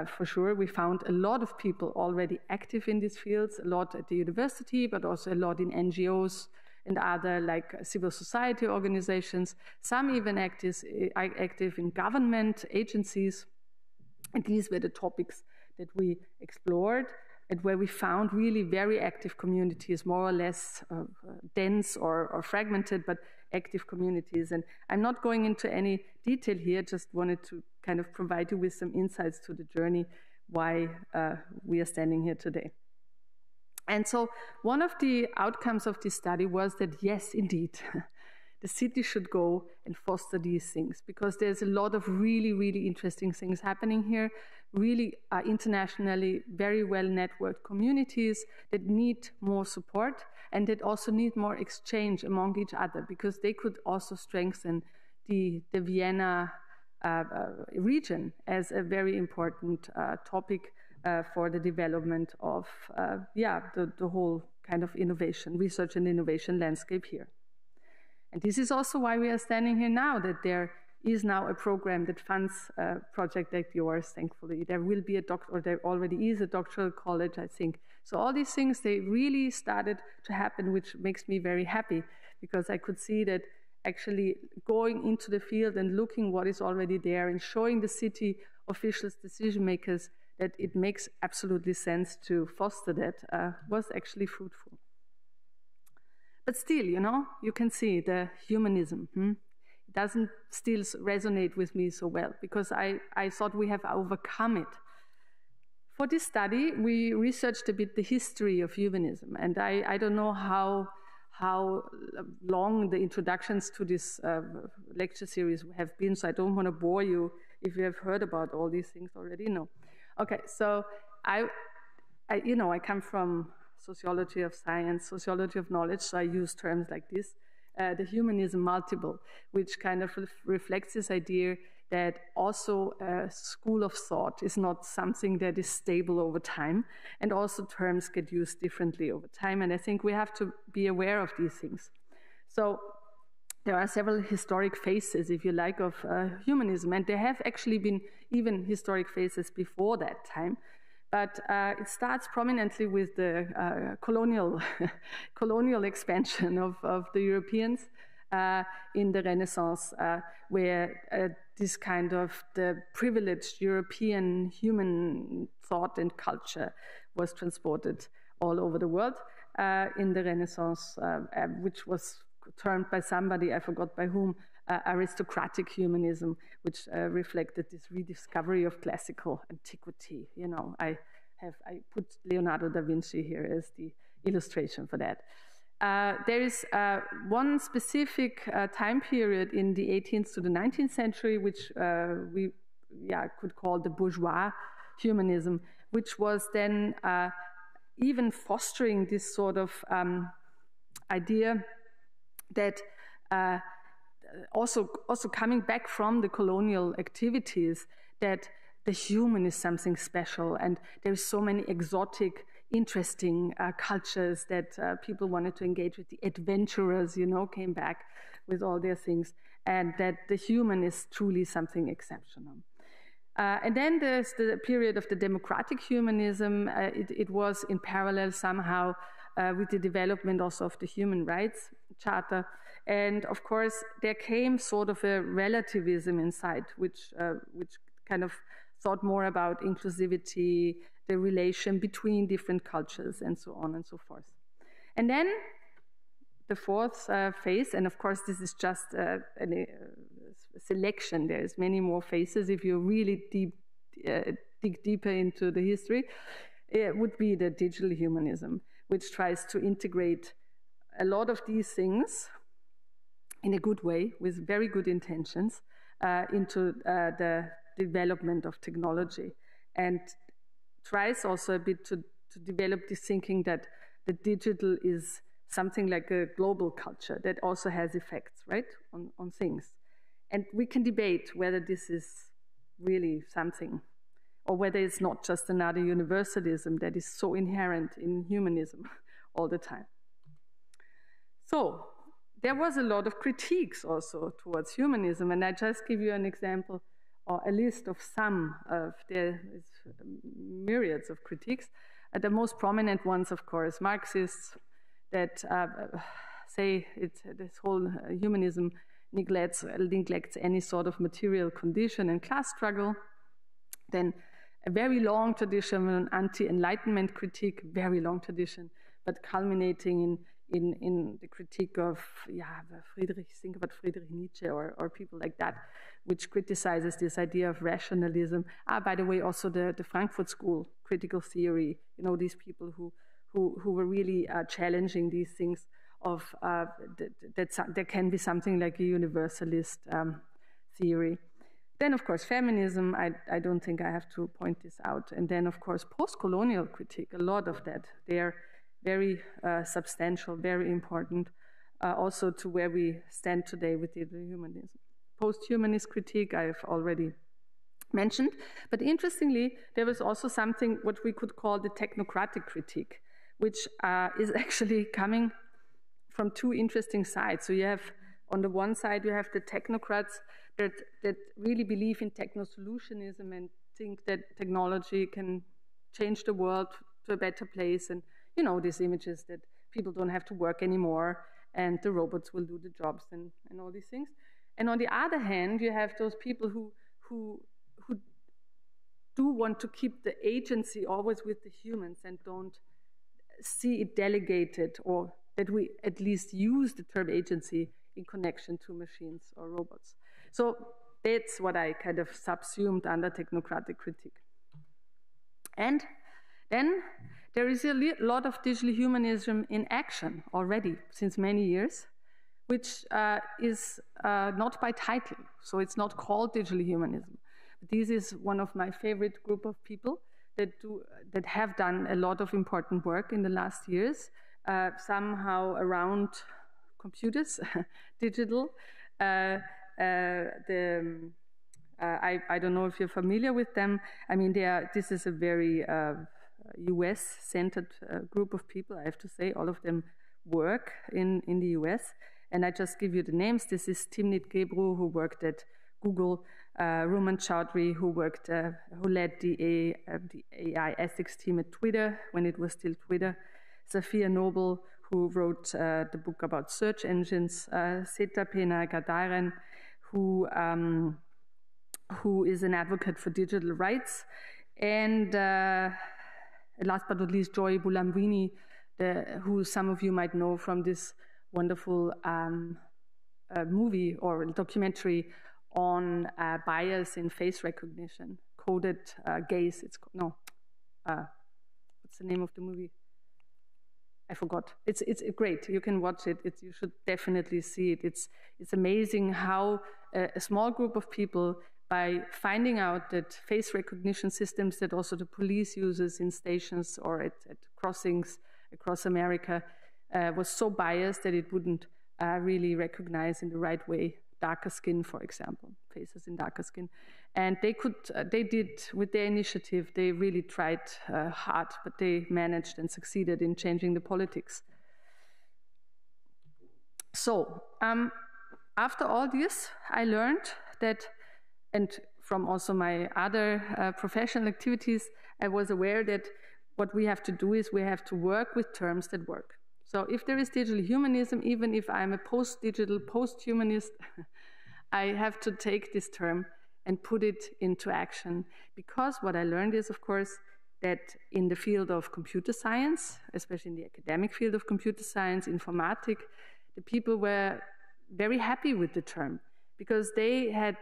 for sure, we found a lot of people already active in these fields, a lot at the university, but also a lot in NGOs and other like civil society organizations, some even active in government agencies. And these were the topics that we explored and where we found really very active communities, more or less dense or fragmented, but active communities. And I'm not going into any detail here, just wanted to kind of provide you with some insights to the journey, why we are standing here today. And so one of the outcomes of this study was that, yes, indeed, the city should go and foster these things, because there's a lot of really, really interesting things happening here, really internationally very well networked communities that need more support and that also need more exchange among each other, because they could also strengthen the Vienna region as a very important topic for the development of the whole kind of innovation, research and innovation landscape here. And this is also why we are standing here now, that there is now a program that funds a project like yours, thankfully. There will be or there already is a doctoral college, I think. So all these things, they really started to happen, which makes me very happy, because I could see that actually going into the field and looking what is already there and showing the city officials, decision makers, that it makes absolutely sense to foster that, was actually fruitful. But still, you know, you can see the humanism. It doesn't still resonate with me so well, because I thought we have overcome it. For this study, we researched a bit the history of humanism, and I don't know how long the introductions to this lecture series have been, so I don't want to bore you if you have heard about all these things already. No. Okay, so I come from sociology of science, sociology of knowledge, so I use terms like this. The humanism multiple, which kind of reflects this idea that also a school of thought is not something that is stable over time, and also terms get used differently over time, and I think we have to be aware of these things. So there are several historic phases, if you like, of humanism, and there have actually been even historic phases before that time. But it starts prominently with the colonial expansion of the Europeans in the Renaissance, where this kind of the privileged European human thought and culture was transported all over the world in the Renaissance, which was termed by somebody, I forgot by whom, aristocratic humanism, which reflected this rediscovery of classical antiquity. You know, I put Leonardo da Vinci here as the illustration for that. There is one specific time period in the 18th to the 19th century, which we could call the bourgeois humanism, which was then even fostering this sort of idea that also coming back from the colonial activities, that the human is something special, and there's so many exotic, interesting cultures that people wanted to engage with. The adventurers, you know, came back with all their things, and that the human is truly something exceptional. And then there's the period of the democratic humanism. It was in parallel somehow with the development also of the Human Rights Charter. And of course, there came sort of a relativism inside, which kind of thought more about inclusivity, the relation between different cultures, and so on and so forth. And then the fourth phase, and of course this is just a selection, there's many more phases if you really dig deeper into the history, it would be the digital humanism, which tries to integrate a lot of these things in a good way, with very good intentions, into the development of technology, and tries also a bit to develop this thinking that the digital is something like a global culture that also has effects, right, on things. And we can debate whether this is really something, or whether it's not just another universalism that is so inherent in humanism all the time. So there was a lot of critiques also towards humanism, and I just give you an example, or a list of some of the myriads of critiques. The most prominent ones, of course, Marxists that say this whole humanism neglects any sort of material condition and class struggle. Then a very long tradition of an anti-enlightenment critique, very long tradition, but culminating in the critique of think about Friedrich Nietzsche or people like that, which criticizes this idea of rationalism. By the way, also the Frankfurt School, critical theory, you know, these people who were really challenging these things of that there can be something like a universalist theory. Then, of course, feminism, I don't think I have to point this out. And then, of course, post-colonial critique, a lot of that. They're very substantial, very important, also to where we stand today with digital humanism. Post-humanist critique, I've already mentioned. But interestingly, there was also something what we could call the technocratic critique, which is actually coming from two interesting sides. So you have, on the one side, you have the technocrats that really believe in techno-solutionism and think that technology can change the world to a better place. And, you know, these images that people don't have to work anymore and the robots will do the jobs and all these things. And on the other hand, you have those people who do want to keep the agency always with the humans and don't see it delegated, or that we at least use the term agency in connection to machines or robots. So that's what I kind of subsumed under technocratic critique. And then there is a lot of digital humanism in action already since many years, which is not by title, so it's not called digital humanism. This is one of my favorite group of people that have done a lot of important work in the last years, somehow around computers, digital. I don't know if you're familiar with them. I mean, this is a very US-centered group of people, I have to say. All of them work in the US. And I just give you the names. This is Timnit Gebru, who worked at Google, Ruman Chaudhry, who led the AI ethics team at Twitter when it was still Twitter, Safia Noble, who wrote the book about search engines, Seta Pena Gadaren, who is an advocate for digital rights, and last but not least, Joy Bulamwini, who some of you might know from this wonderful movie or documentary on bias in face recognition, Coded Gaze. What's the name of the movie? I forgot. It's great. You can watch it. You should definitely see it. It's amazing how a small group of people, by finding out that face recognition systems that also the police uses in stations or at crossings across America was so biased that it wouldn't really recognize in the right way darker skin, for example, faces in darker skin. And they did, with their initiative, they really tried hard, but they managed and succeeded in changing the politics. So, after all this, I learned that, and from also my other professional activities, I was aware that what we have to do is we have to work with terms that work. So if there is digital humanism, even if I'm a post-digital, post-humanist, I have to take this term and put it into action. Because what I learned is, of course, that in the field of computer science, especially in the academic field of computer science, informatic, the people were very happy with the term because they had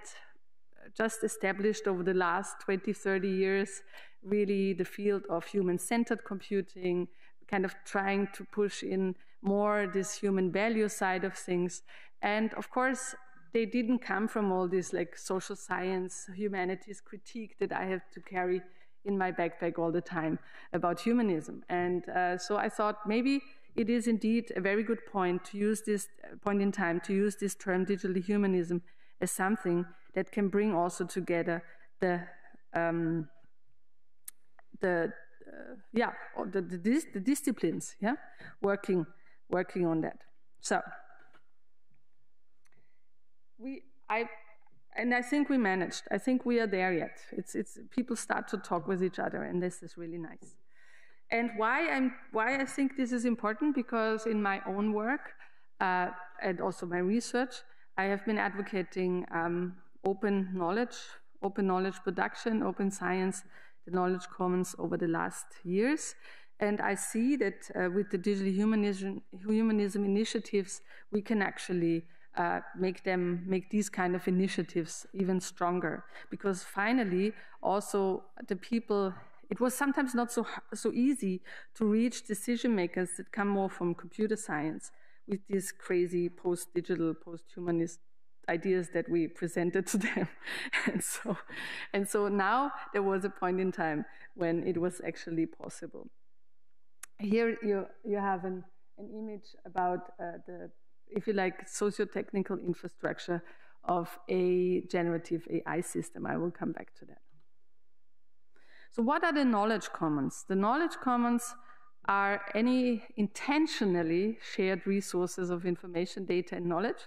just established over the last 20, 30 years, really the field of human-centered computing, kind of trying to push in more this human value side of things. And of course, they didn't come from all this like social science, humanities critique that I have to carry in my backpack all the time about humanism. And so I thought maybe it is indeed a very good point to use this point in time, to use this term digital humanism as something that can bring also together the disciplines, yeah, working on that. So I think we managed. I think we are there yet. It's people start to talk with each other, and this is really nice. And why I think this is important, because in my own work and also my research, I have been advocating open knowledge production, open science, the knowledge commons over the last years. And I see that with the digital humanism initiatives, we can actually make these kind of initiatives even stronger. Because finally, also the people, it was sometimes not so easy to reach decision makers that come more from computer science with these crazy post-digital, post-humanist ideas that we presented to them. and so now there was a point in time when it was actually possible. Here you have an image about the, if you like, socio-technical infrastructure of a generative AI system. I will come back to that. So what are the knowledge commons? The knowledge commons are any intentionally shared resources of information, data, and knowledge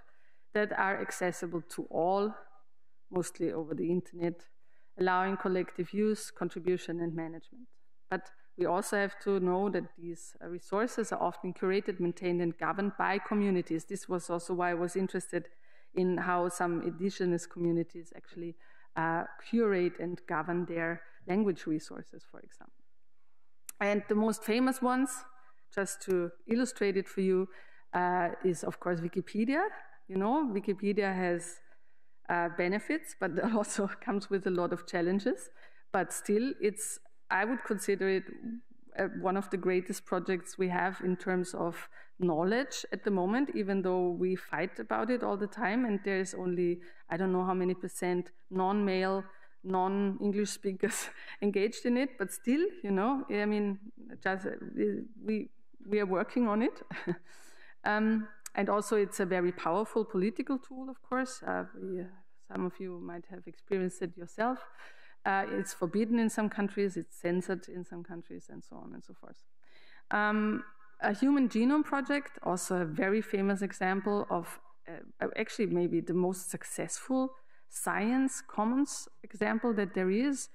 that are accessible to all, mostly over the internet, allowing collective use, contribution, and management. But we also have to know that these resources are often curated, maintained, and governed by communities. This was also why I was interested in how some indigenous communities actually curate and govern their language resources, for example. And the most famous ones, just to illustrate it for you, is of course Wikipedia. You know, Wikipedia has benefits, but it also comes with a lot of challenges. But still, I would consider it one of the greatest projects we have in terms of knowledge at the moment, even though we fight about it all the time, and there's only, I don't know how many % non-male, non-English speakers engaged in it, but still, you know, I mean, just we are working on it. And also it's a very powerful political tool, of course. Some of you might have experienced it yourself. It's forbidden in some countries, it's censored in some countries, and so on and so forth. A Human Genome Project, also a very famous example of actually maybe the most successful science commons example that there is.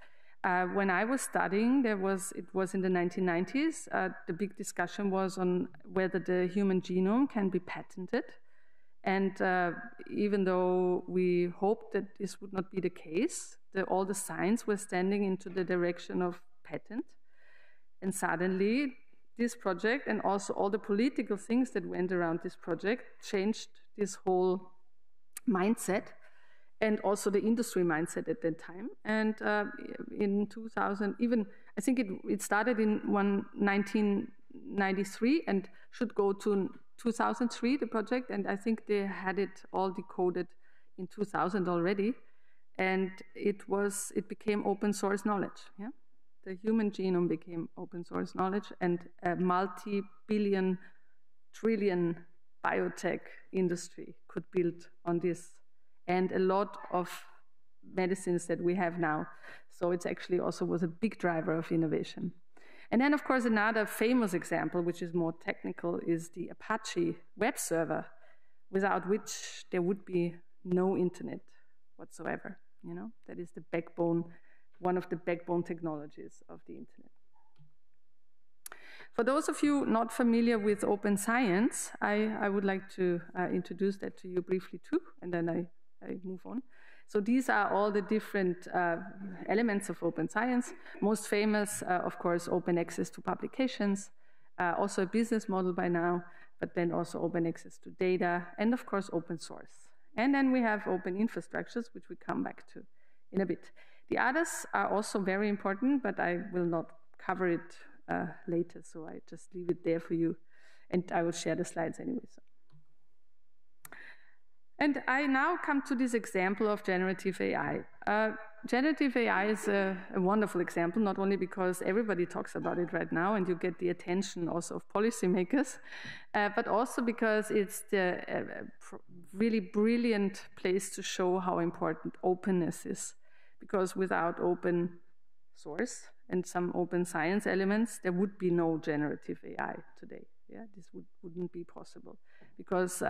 When I was studying, it was in the 1990s, the big discussion was on whether the human genome can be patented. And even though we hoped that this would not be the case, all the signs were standing into the direction of patent. And suddenly, this project and also all the political things that went around this project changed this whole mindset, and also the industry mindset at that time. And in 2000, even, I think it started in 1993 and should go to 2003, the project, and I think they had it all decoded in 2000 already. And it became open source knowledge, yeah? The human genome became open source knowledge, and a multi-billion, trillion biotech industry could build on this, and a lot of medicines that we have now. So it's actually also was a big driver of innovation. And then, of course, another famous example, which is more technical, is the Apache web server, without which there would be no internet whatsoever. You know, that is the backbone, one of the backbone technologies of the internet. For those of you not familiar with open science, I would like to introduce that to you briefly too, and then I move on. So these are all the different elements of open science. Most famous, of course, open access to publications, also a business model by now, but then also open access to data, and of course, open source. And then we have open infrastructures, which we come back to in a bit. The others are also very important, but I will not cover it later, so I just leave it there for you, and I will share the slides anyway. So. And I now come to this example of generative AI. Generative AI is a wonderful example, not only because everybody talks about it right now and you get the attention also of policymakers, but also because it's the really brilliant place to show how important openness is. Because without open source and some open science elements, there would be no generative AI today. Yeah, this wouldn't be possible. Because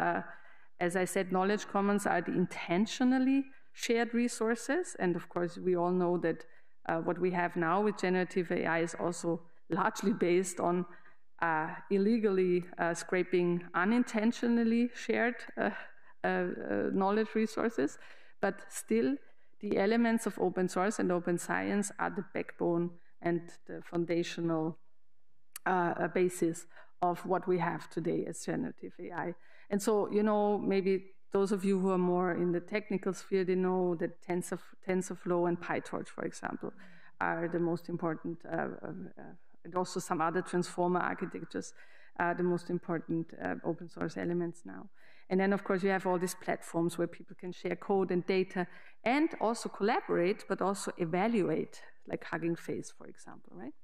as I said, knowledge commons are the intentionally shared resources. And of course, we all know that what we have now with generative AI is also largely based on illegally scraping unintentionally shared knowledge resources. But still, the elements of open source and open science are the backbone and the foundational basis of what we have today as generative AI. And so, you know, maybe those of you who are more in the technical sphere, they know that TensorFlow and PyTorch, for example, are the most important, and also some other transformer architectures are the most important open source elements now. And then, of course, you have all these platforms where people can share code and data and also collaborate, but also evaluate, like Hugging Face, for example, right?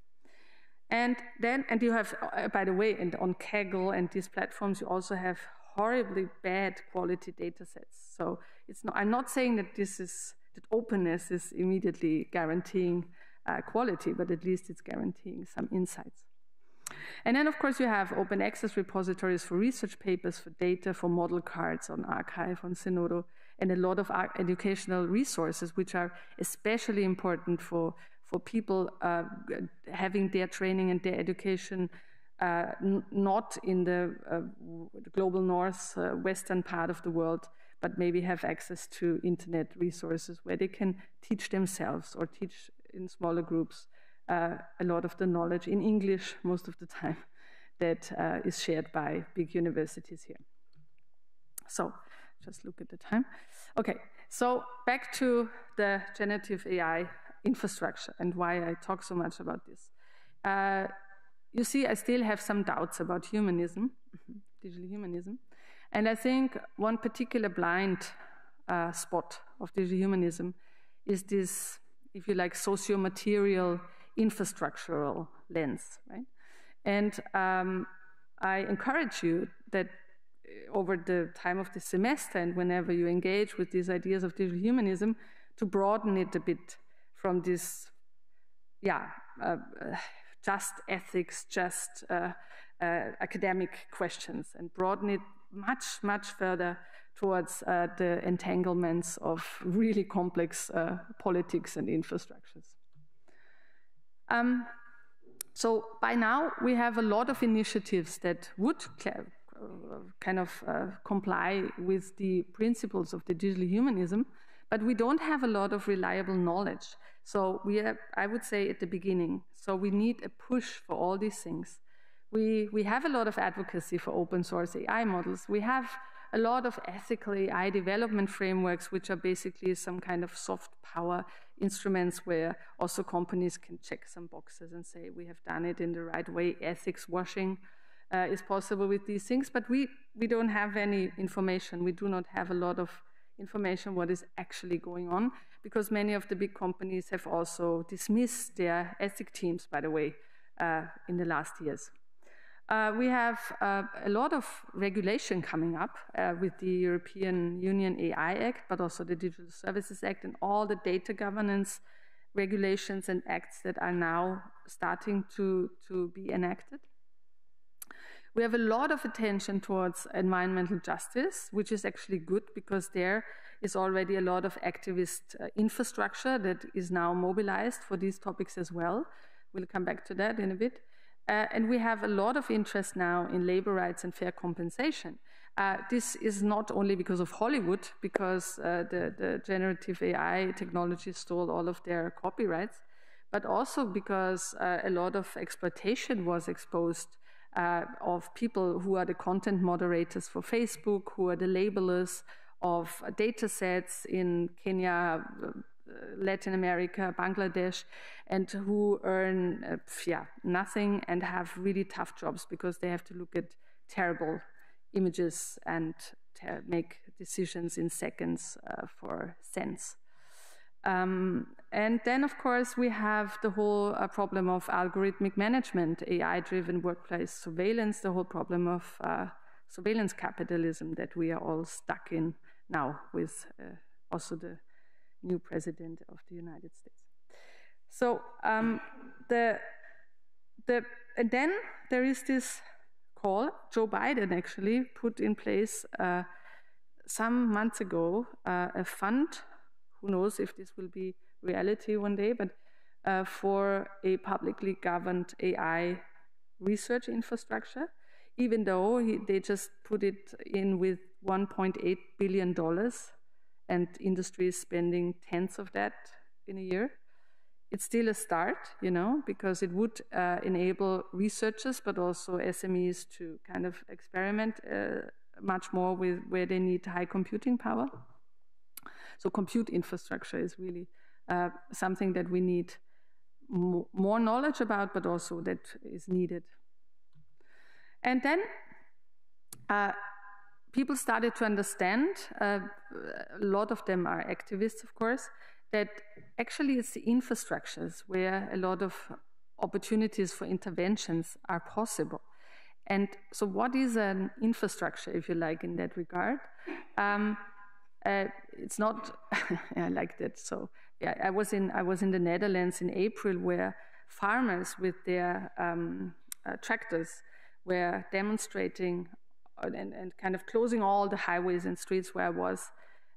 And then, and you have, by the way, and on Kaggle and these platforms, you also have horribly bad quality data sets. So it's not, I'm not saying that that openness is immediately guaranteeing quality, but at least it's guaranteeing some insights. And then, of course, you have open access repositories for research papers, for data, for model cards on Archive, on Zenodo, and a lot of educational resources, which are especially important for people having their training and their education not in the global north, western part of the world, but maybe have access to internet resources where they can teach themselves or teach in smaller groups a lot of the knowledge in English most of the time that is shared by big universities here. So just look at the time. Okay, so back to the generative AI infrastructure and why I talk so much about this. You see, I still have some doubts about humanism, digital humanism. And I think one particular blind spot of digital humanism is this, if you like, socio-material infrastructural lens, right? And I encourage you that over the time of the semester and whenever you engage with these ideas of digital humanism, to broaden it a bit from this, just ethics, just academic questions, and broaden it much, much further towards the entanglements of really complex politics and infrastructures. So by now, we have a lot of initiatives that would kind of comply with the principles of the digital humanism, but we don't have a lot of reliable knowledge. So we are, I would say, at the beginning. So we need a push for all these things. We have a lot of advocacy for open source AI models. We have a lot of ethical AI development frameworks, which are basically some kind of soft power instruments where also companies can check some boxes and say, we have done it in the right way. Ethics washing is possible with these things, but we don't have any information. We do not have a lot of information what is actually going on, because many of the big companies have also dismissed their ethics teams, by the way, in the last years. We have a lot of regulation coming up with the European Union AI Act, but also the Digital Services Act and all the data governance regulations and acts that are now starting to be enacted. We have a lot of attention towards environmental justice, which is actually good because there is already a lot of activist infrastructure that is now mobilized for these topics as well. We'll come back to that in a bit. And we have a lot of interest now in labor rights and fair compensation. This is not only because of Hollywood, because the generative AI technology stole all of their copyrights, but also because a lot of exploitation was exposed of people who are the content moderators for Facebook, who are the labelers of data sets in Kenya, Latin America, Bangladesh, and who earn nothing and have really tough jobs because they have to look at terrible images and make decisions in seconds for cents. And then, of course, we have the whole problem of algorithmic management, AI-driven workplace surveillance, the whole problem of surveillance capitalism that we are all stuck in now with also the new president of the United States. So and then there is this call. Joe Biden actually put in place some months ago a fund. Who knows if this will be reality one day, but for a publicly governed AI research infrastructure, even though they just put it in with $1.8 billion and industry is spending tenths of that in a year. It's still a start, you know, because it would enable researchers, but also SMEs to kind of experiment much more with where they need high computing power. So compute infrastructure is really something that we need more knowledge about, but also that is needed. And then people started to understand, a lot of them are activists, of course, that actually it's the infrastructures where a lot of opportunities for interventions are possible. And so what is an infrastructure, if you like, in that regard? It's not, I like that. So yeah, I was in the Netherlands in April, where farmers with their tractors were demonstrating and kind of closing all the highways and streets where I was.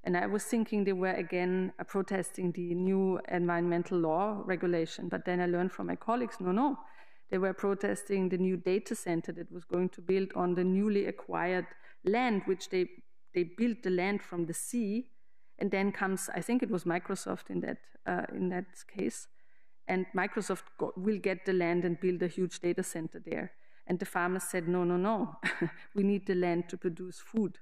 And I was thinking they were again protesting the new environmental law regulation. But then I learned from my colleagues, no, they were protesting the new data center that was going to build on the newly acquired land, which they built the land from the sea. And then comes, I think it was Microsoft in that case, and Microsoft will get the land and build a huge data center there. And the farmers said, no, no, no, we need the land to produce food,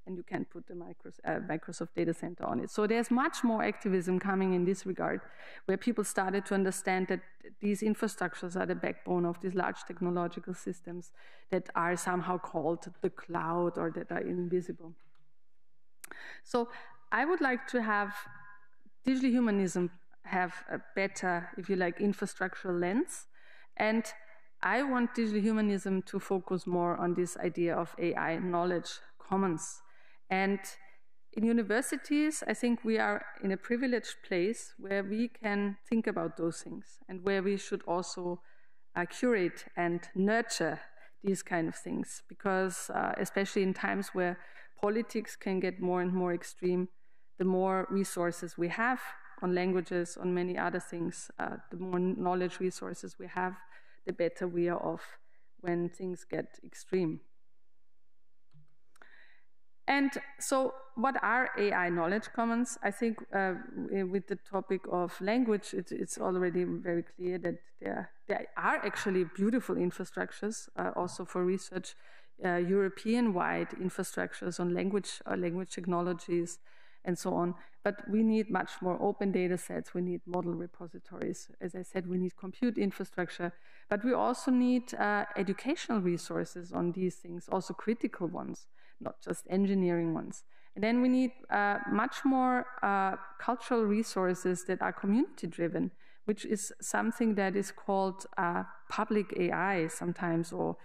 and you can't put the Microsoft data center on it. So there's much more activism coming in this regard, where people started to understand that these infrastructures are the backbone of these large technological systems that are somehow called the cloud or that are invisible. So I would like to have digital humanism have a better, if you like, infrastructural lens. And I want digital humanism to focus more on this idea of AI knowledge commons. And in universities, I think we are in a privileged place where we can think about those things and where we should also curate and nurture these kind of things, because especially in times where politics can get more and more extreme, the more resources we have on languages, on many other things, the more knowledge resources we have, the better we are off when things get extreme. And so what are AI knowledge commons? I think with the topic of language, it's already very clear that there are actually beautiful infrastructures also for research, European-wide infrastructures on language technologies, and so on. But we need much more open data sets. We need model repositories. As I said, we need compute infrastructure. But we also need educational resources on these things, also critical ones, not just engineering ones. And then we need much more cultural resources that are community-driven, which is something that is called public AI sometimes, or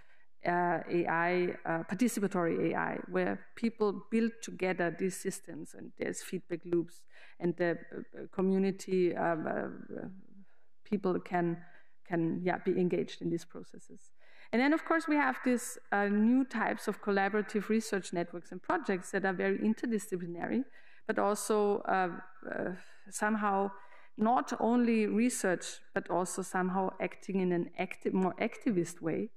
AI, participatory AI, where people build together these systems and there's feedback loops, and the community people can be engaged in these processes. And then, of course, we have these new types of collaborative research networks and projects that are very interdisciplinary, but also somehow not only research, but also somehow acting in an more activist way.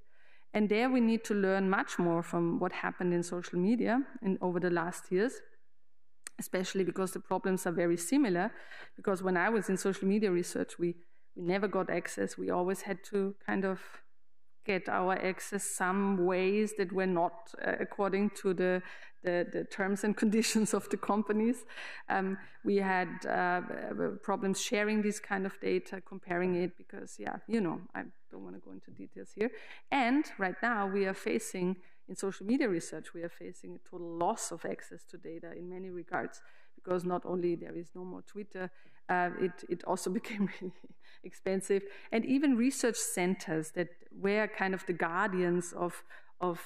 And there we need to learn much more from what happened in social media over the last years, especially because the problems are very similar. Because when I was in social media research, we never got access. We always had to kind of get our access some ways that were not according to the terms and conditions of the companies. We had problems sharing this kind of data, comparing it, because, I don't want to go into details here. And right now we are facing, in social media research, we are facing a total loss of access to data in many regards, because not only there is no more Twitter, it also became really expensive. And even research centers that were kind of the guardians of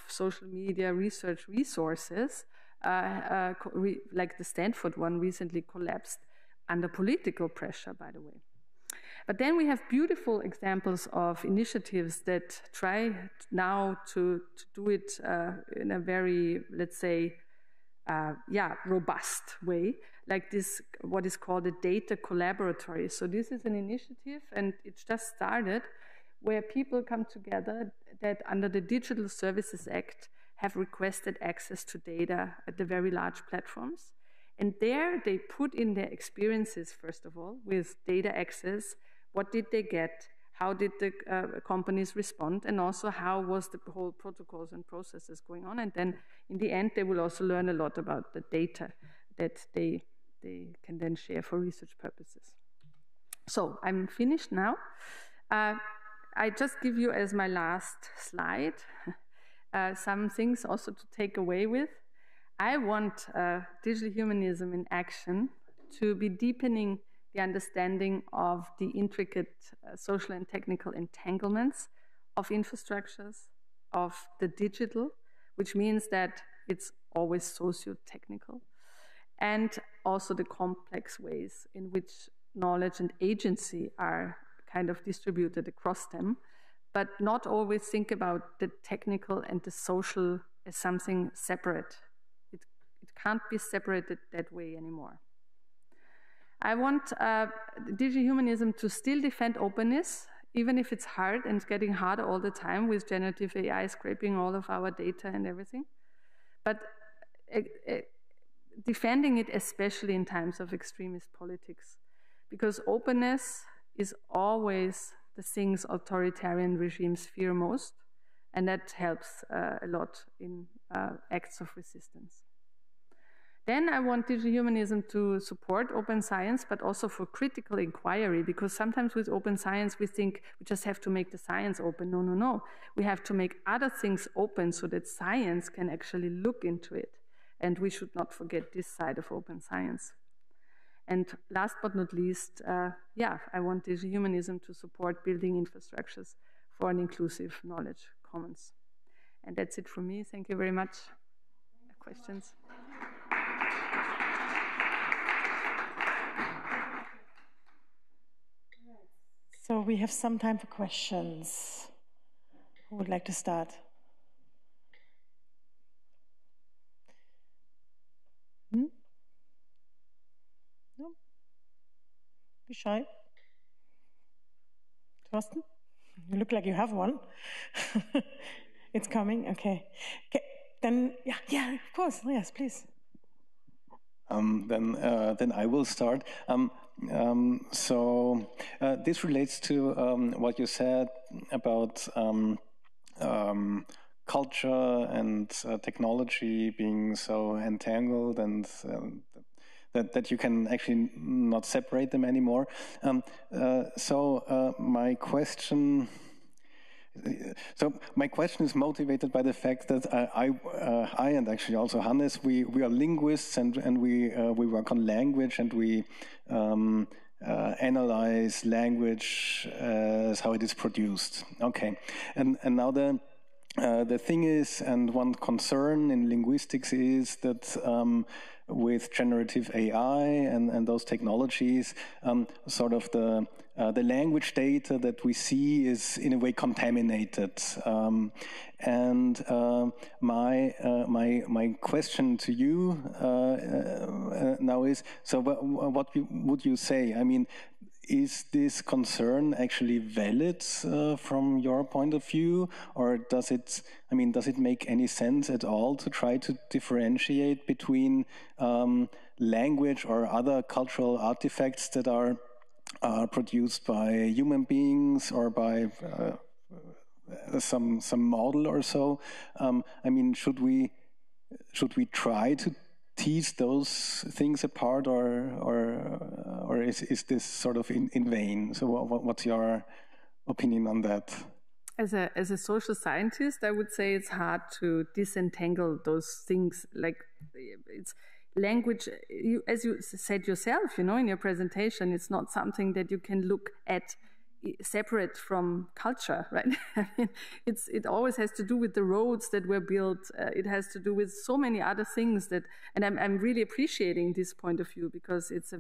social media research resources, like the Stanford one recently collapsed under political pressure, by the way. But then we have beautiful examples of initiatives that try now to do it in a very, let's say, robust way, like this, what is called a data collaboratory. So this is an initiative, and it's just started, where people come together that under the Digital Services Act have requested access to data at the very large platforms. And there they put in their experiences, first of all, with data access. What did they get? How did the companies respond? And also, how was the whole protocols and processes going on? And then in the end, they will also learn a lot about the data that they can then share for research purposes. So I'm finished now. I just give you as my last slide some things also to take away with. I want digital humanism in action to be deepening the understanding of the intricate social and technical entanglements of infrastructures, of the digital, which means that it's always socio-technical, and also the complex ways in which knowledge and agency are kind of distributed across them, but not always think about the technical and the social as something separate. It can't be separated that way anymore. I want digital humanism to still defend openness, even if it's hard and it's getting harder all the time with generative AI scraping all of our data and everything. But defending it especially in times of extremist politics, because openness is always the things authoritarian regimes fear most, and that helps a lot in acts of resistance. Then I want digital humanism to support open science, but also for critical inquiry, because sometimes with open science we think we just have to make the science open. No, no, no. We have to make other things open so that science can actually look into it. And we should not forget this side of open science. And last but not least, I want digital humanism to support building infrastructures for an inclusive knowledge commons. And that's it from me. Thank you very much. Questions? So we have some time for questions. Who would like to start? No? Be shy. Thorsten? You look like you have one. It's coming, okay. Then, yeah, of course, yes, please. Then I will start. This relates to what you said about culture and technology being so entangled, and that you can actually not separate them anymore. My question is motivated by the fact that I and actually also Hannes, we are linguists, and we work on language, and we analyze language as how it is produced. Okay, and now the thing is, and one concern in linguistics is that with generative AI and those technologies, sort of the language data that we see is in a way contaminated. My question to you now is: so what would you say? I mean, is this concern actually valid from your point of view, or does it make any sense at all to try to differentiate between language or other cultural artifacts that are produced by human beings or by some model or so? Should we try to tease those things apart, or is this sort of in vain? So what's your opinion on that? As a social scientist, I would say it's hard to disentangle those things. Like, it's language, as you said yourself, in your presentation, it's not something that you can look at separate from culture, right? I mean, it always has to do with the roads that were built. It has to do with so many other things and I'm really appreciating this point of view, because it's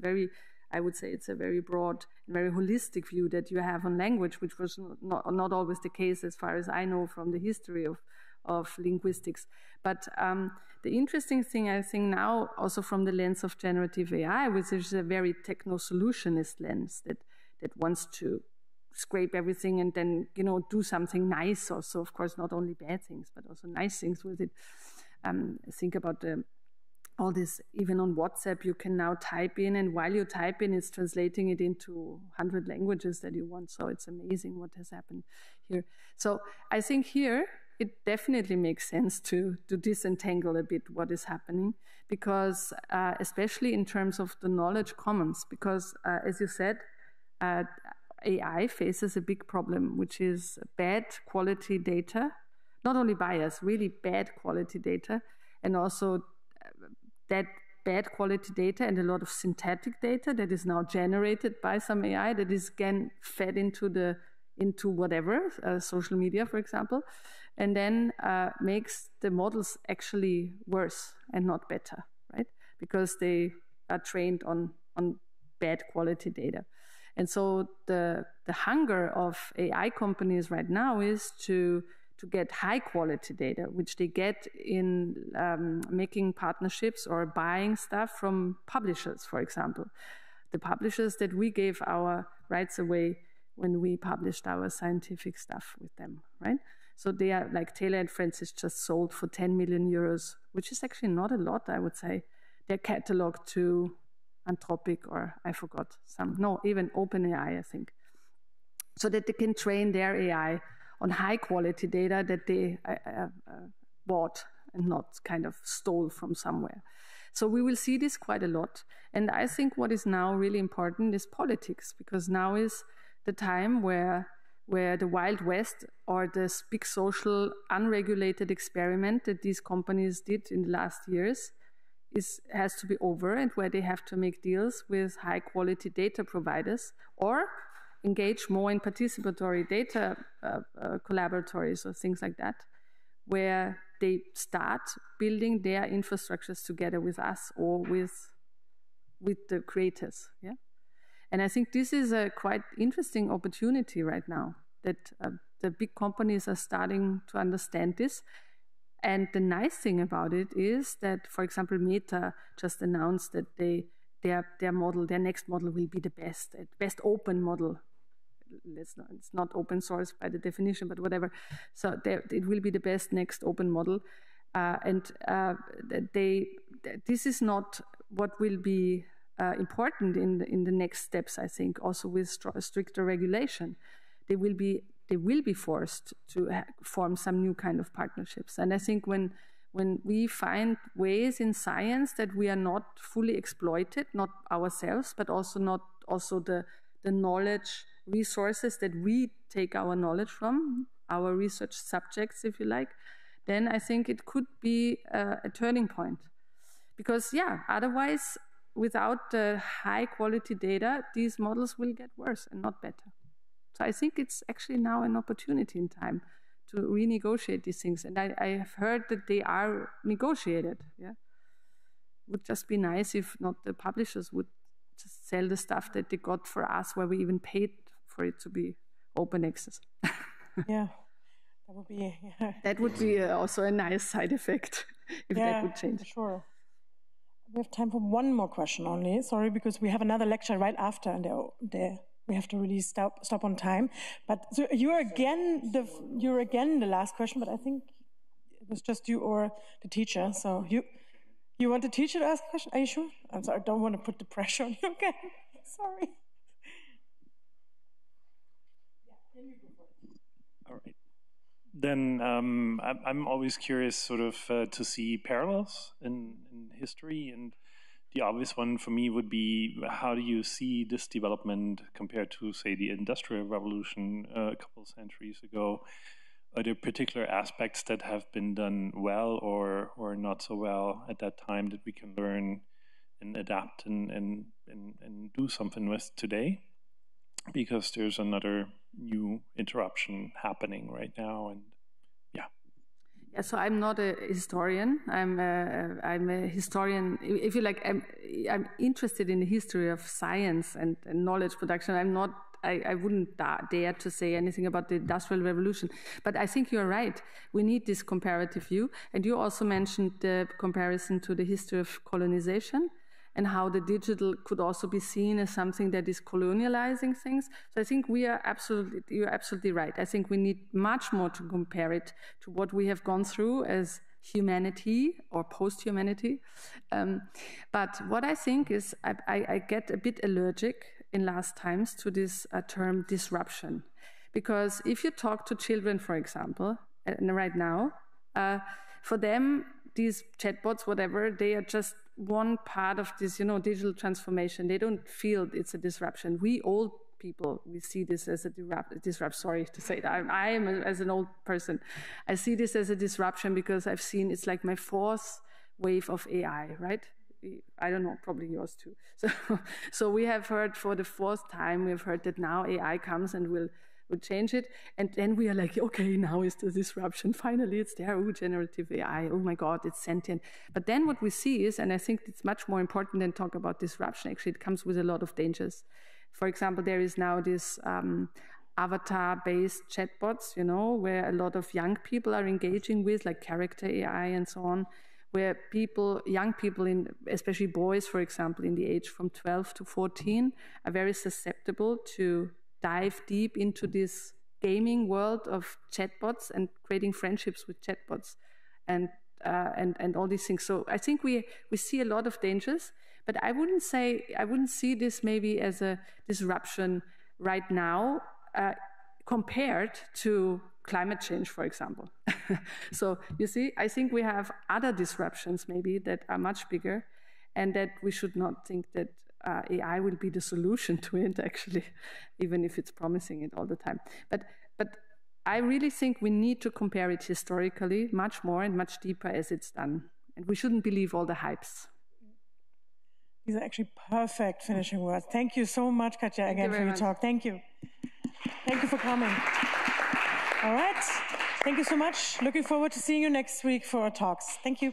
I would say it's a very broad, very holistic view that you have on language, which was not always the case as far as I know from the history of linguistics. But the interesting thing, I think now, also from the lens of generative AI, which is a very techno-solutionist lens that wants to scrape everything and then, do something nice also. Of course, not only bad things, but also nice things with it. Think about all this, even on WhatsApp, you can now type in, and while you type in, it's translating it into 100 languages that you want. So it's amazing what has happened here. So I think here, it definitely makes sense to disentangle a bit what is happening, because especially in terms of the knowledge commons, because as you said, AI faces a big problem, which is bad quality data, not only bias, really bad quality data, and also that bad quality data and a lot of synthetic data that is now generated by some AI that is again fed into whatever, social media, for example, and then makes the models actually worse and not better, right? Because they are trained on bad quality data. And so the hunger of AI companies right now is to get high quality data, which they get in making partnerships or buying stuff from publishers, for example. The publishers that we gave our rights away when we published our scientific stuff with them, right? So they are like Taylor and Francis just sold for 10 million euros, which is actually not a lot, I would say. They're cataloged to Anthropic, or I forgot even OpenAI, I think. so that they can train their AI on high quality data that they bought and not kind of stole from somewhere. So we will see this quite a lot. And I think what is now really important is politics, because now is the time where the Wild West, or this big social unregulated experiment that these companies did in the last years, has to be over, and where they have to make deals with high quality data providers, or engage more in participatory data collaboratories or things like that, where they start building their infrastructures together with us or with the creators. Yeah? And I think this is a quite interesting opportunity right now, that the big companies are starting to understand this. And the nice thing about it is that, for example, Meta just announced that their next model will be the best open model. It's not open source by the definition, but whatever. So it will be the best next open model. This is not what will be important in the next steps, I think, also with stricter regulation. They will be forced to form some new kind of partnerships. And I think when we find ways in science that we are not fully exploited, not ourselves, but also the knowledge resources that we take our knowledge from, our research subjects, if you like, then I think it could be a turning point. Because, yeah, otherwise, without the high quality data, these models will get worse and not better. So I think it's actually now an opportunity in time to renegotiate these things. And I have heard that they are negotiated. Yeah, would just be nice if not the publishers would just sell the stuff that they got for us, where we even paid for it to be open access. Yeah, that would be. Yeah. That would be also a nice side effect if that would change. For sure. We have time for one more question only. Sorry, because we have another lecture right after, and we have to really stop on time. But so you're again the last question. But I think it was just you or the teacher. So you want the teacher to ask a question? Are you sure? I'm sorry. I don't want to put the pressure on you again. Sorry. All right. Then I'm always curious sort of to see parallels in history, and the obvious one for me would be, how do you see this development compared to, say, the Industrial Revolution a couple of centuries ago? Are there particular aspects that have been done well or not so well at that time that we can learn and adapt and do something with today? Because there's another new interruption happening right now, and yeah, so I'm not a historian. I'm a historian, if you like. I'm interested in the history of science and knowledge production. I wouldn't dare to say anything about the Industrial Revolution. But I think you're right. We need this comparative view. And you also mentioned the comparison to the history of colonization, and how the digital could also be seen as something that is colonializing things. So I think you're absolutely right. I think we need much more to compare it to what we have gone through as humanity or post-humanity. But what I think is I get a bit allergic in last times to this term disruption. Because if you talk to children, for example, right now, for them, these chatbots, whatever, they are just one part of this, digital transformation. They don't feel it's a disruption. We old people, we see this as a disruption. Sorry to say that. I am, as an old person, I see this as a disruption because I've seen it's like my fourth wave of AI, right? I don't know, probably yours too. So we have heard for the fourth time, we've heard that now AI comes and will change it. And then we are like, okay, now is the disruption. Finally, it's there. Oh, generative AI. Oh my God, it's sentient. But then what we see is, and I think it's much more important than talk about disruption. Actually, it comes with a lot of dangers. For example, there is now this avatar-based chatbots, where a lot of young people are engaging with, like character AI and so on, where young people, especially boys, for example, in the age from 12 to 14, are very susceptible to dive deep into this gaming world of chatbots and creating friendships with chatbots and all these things. So I think we see a lot of dangers, but I wouldn't see this maybe as a disruption right now. compared to climate change, for example. So you see, I think we have other disruptions maybe that are much bigger, and that we should not think that AI will be the solution to it, actually, even if it's promising it all the time. But I really think we need to compare it historically much more and much deeper as it's done. And we shouldn't believe all the hypes. These are actually perfect finishing words. Thank you so much, Katja, again for your talk. Thank you. Thank you for coming. All right. Thank you so much. Looking forward to seeing you next week for our talks. Thank you.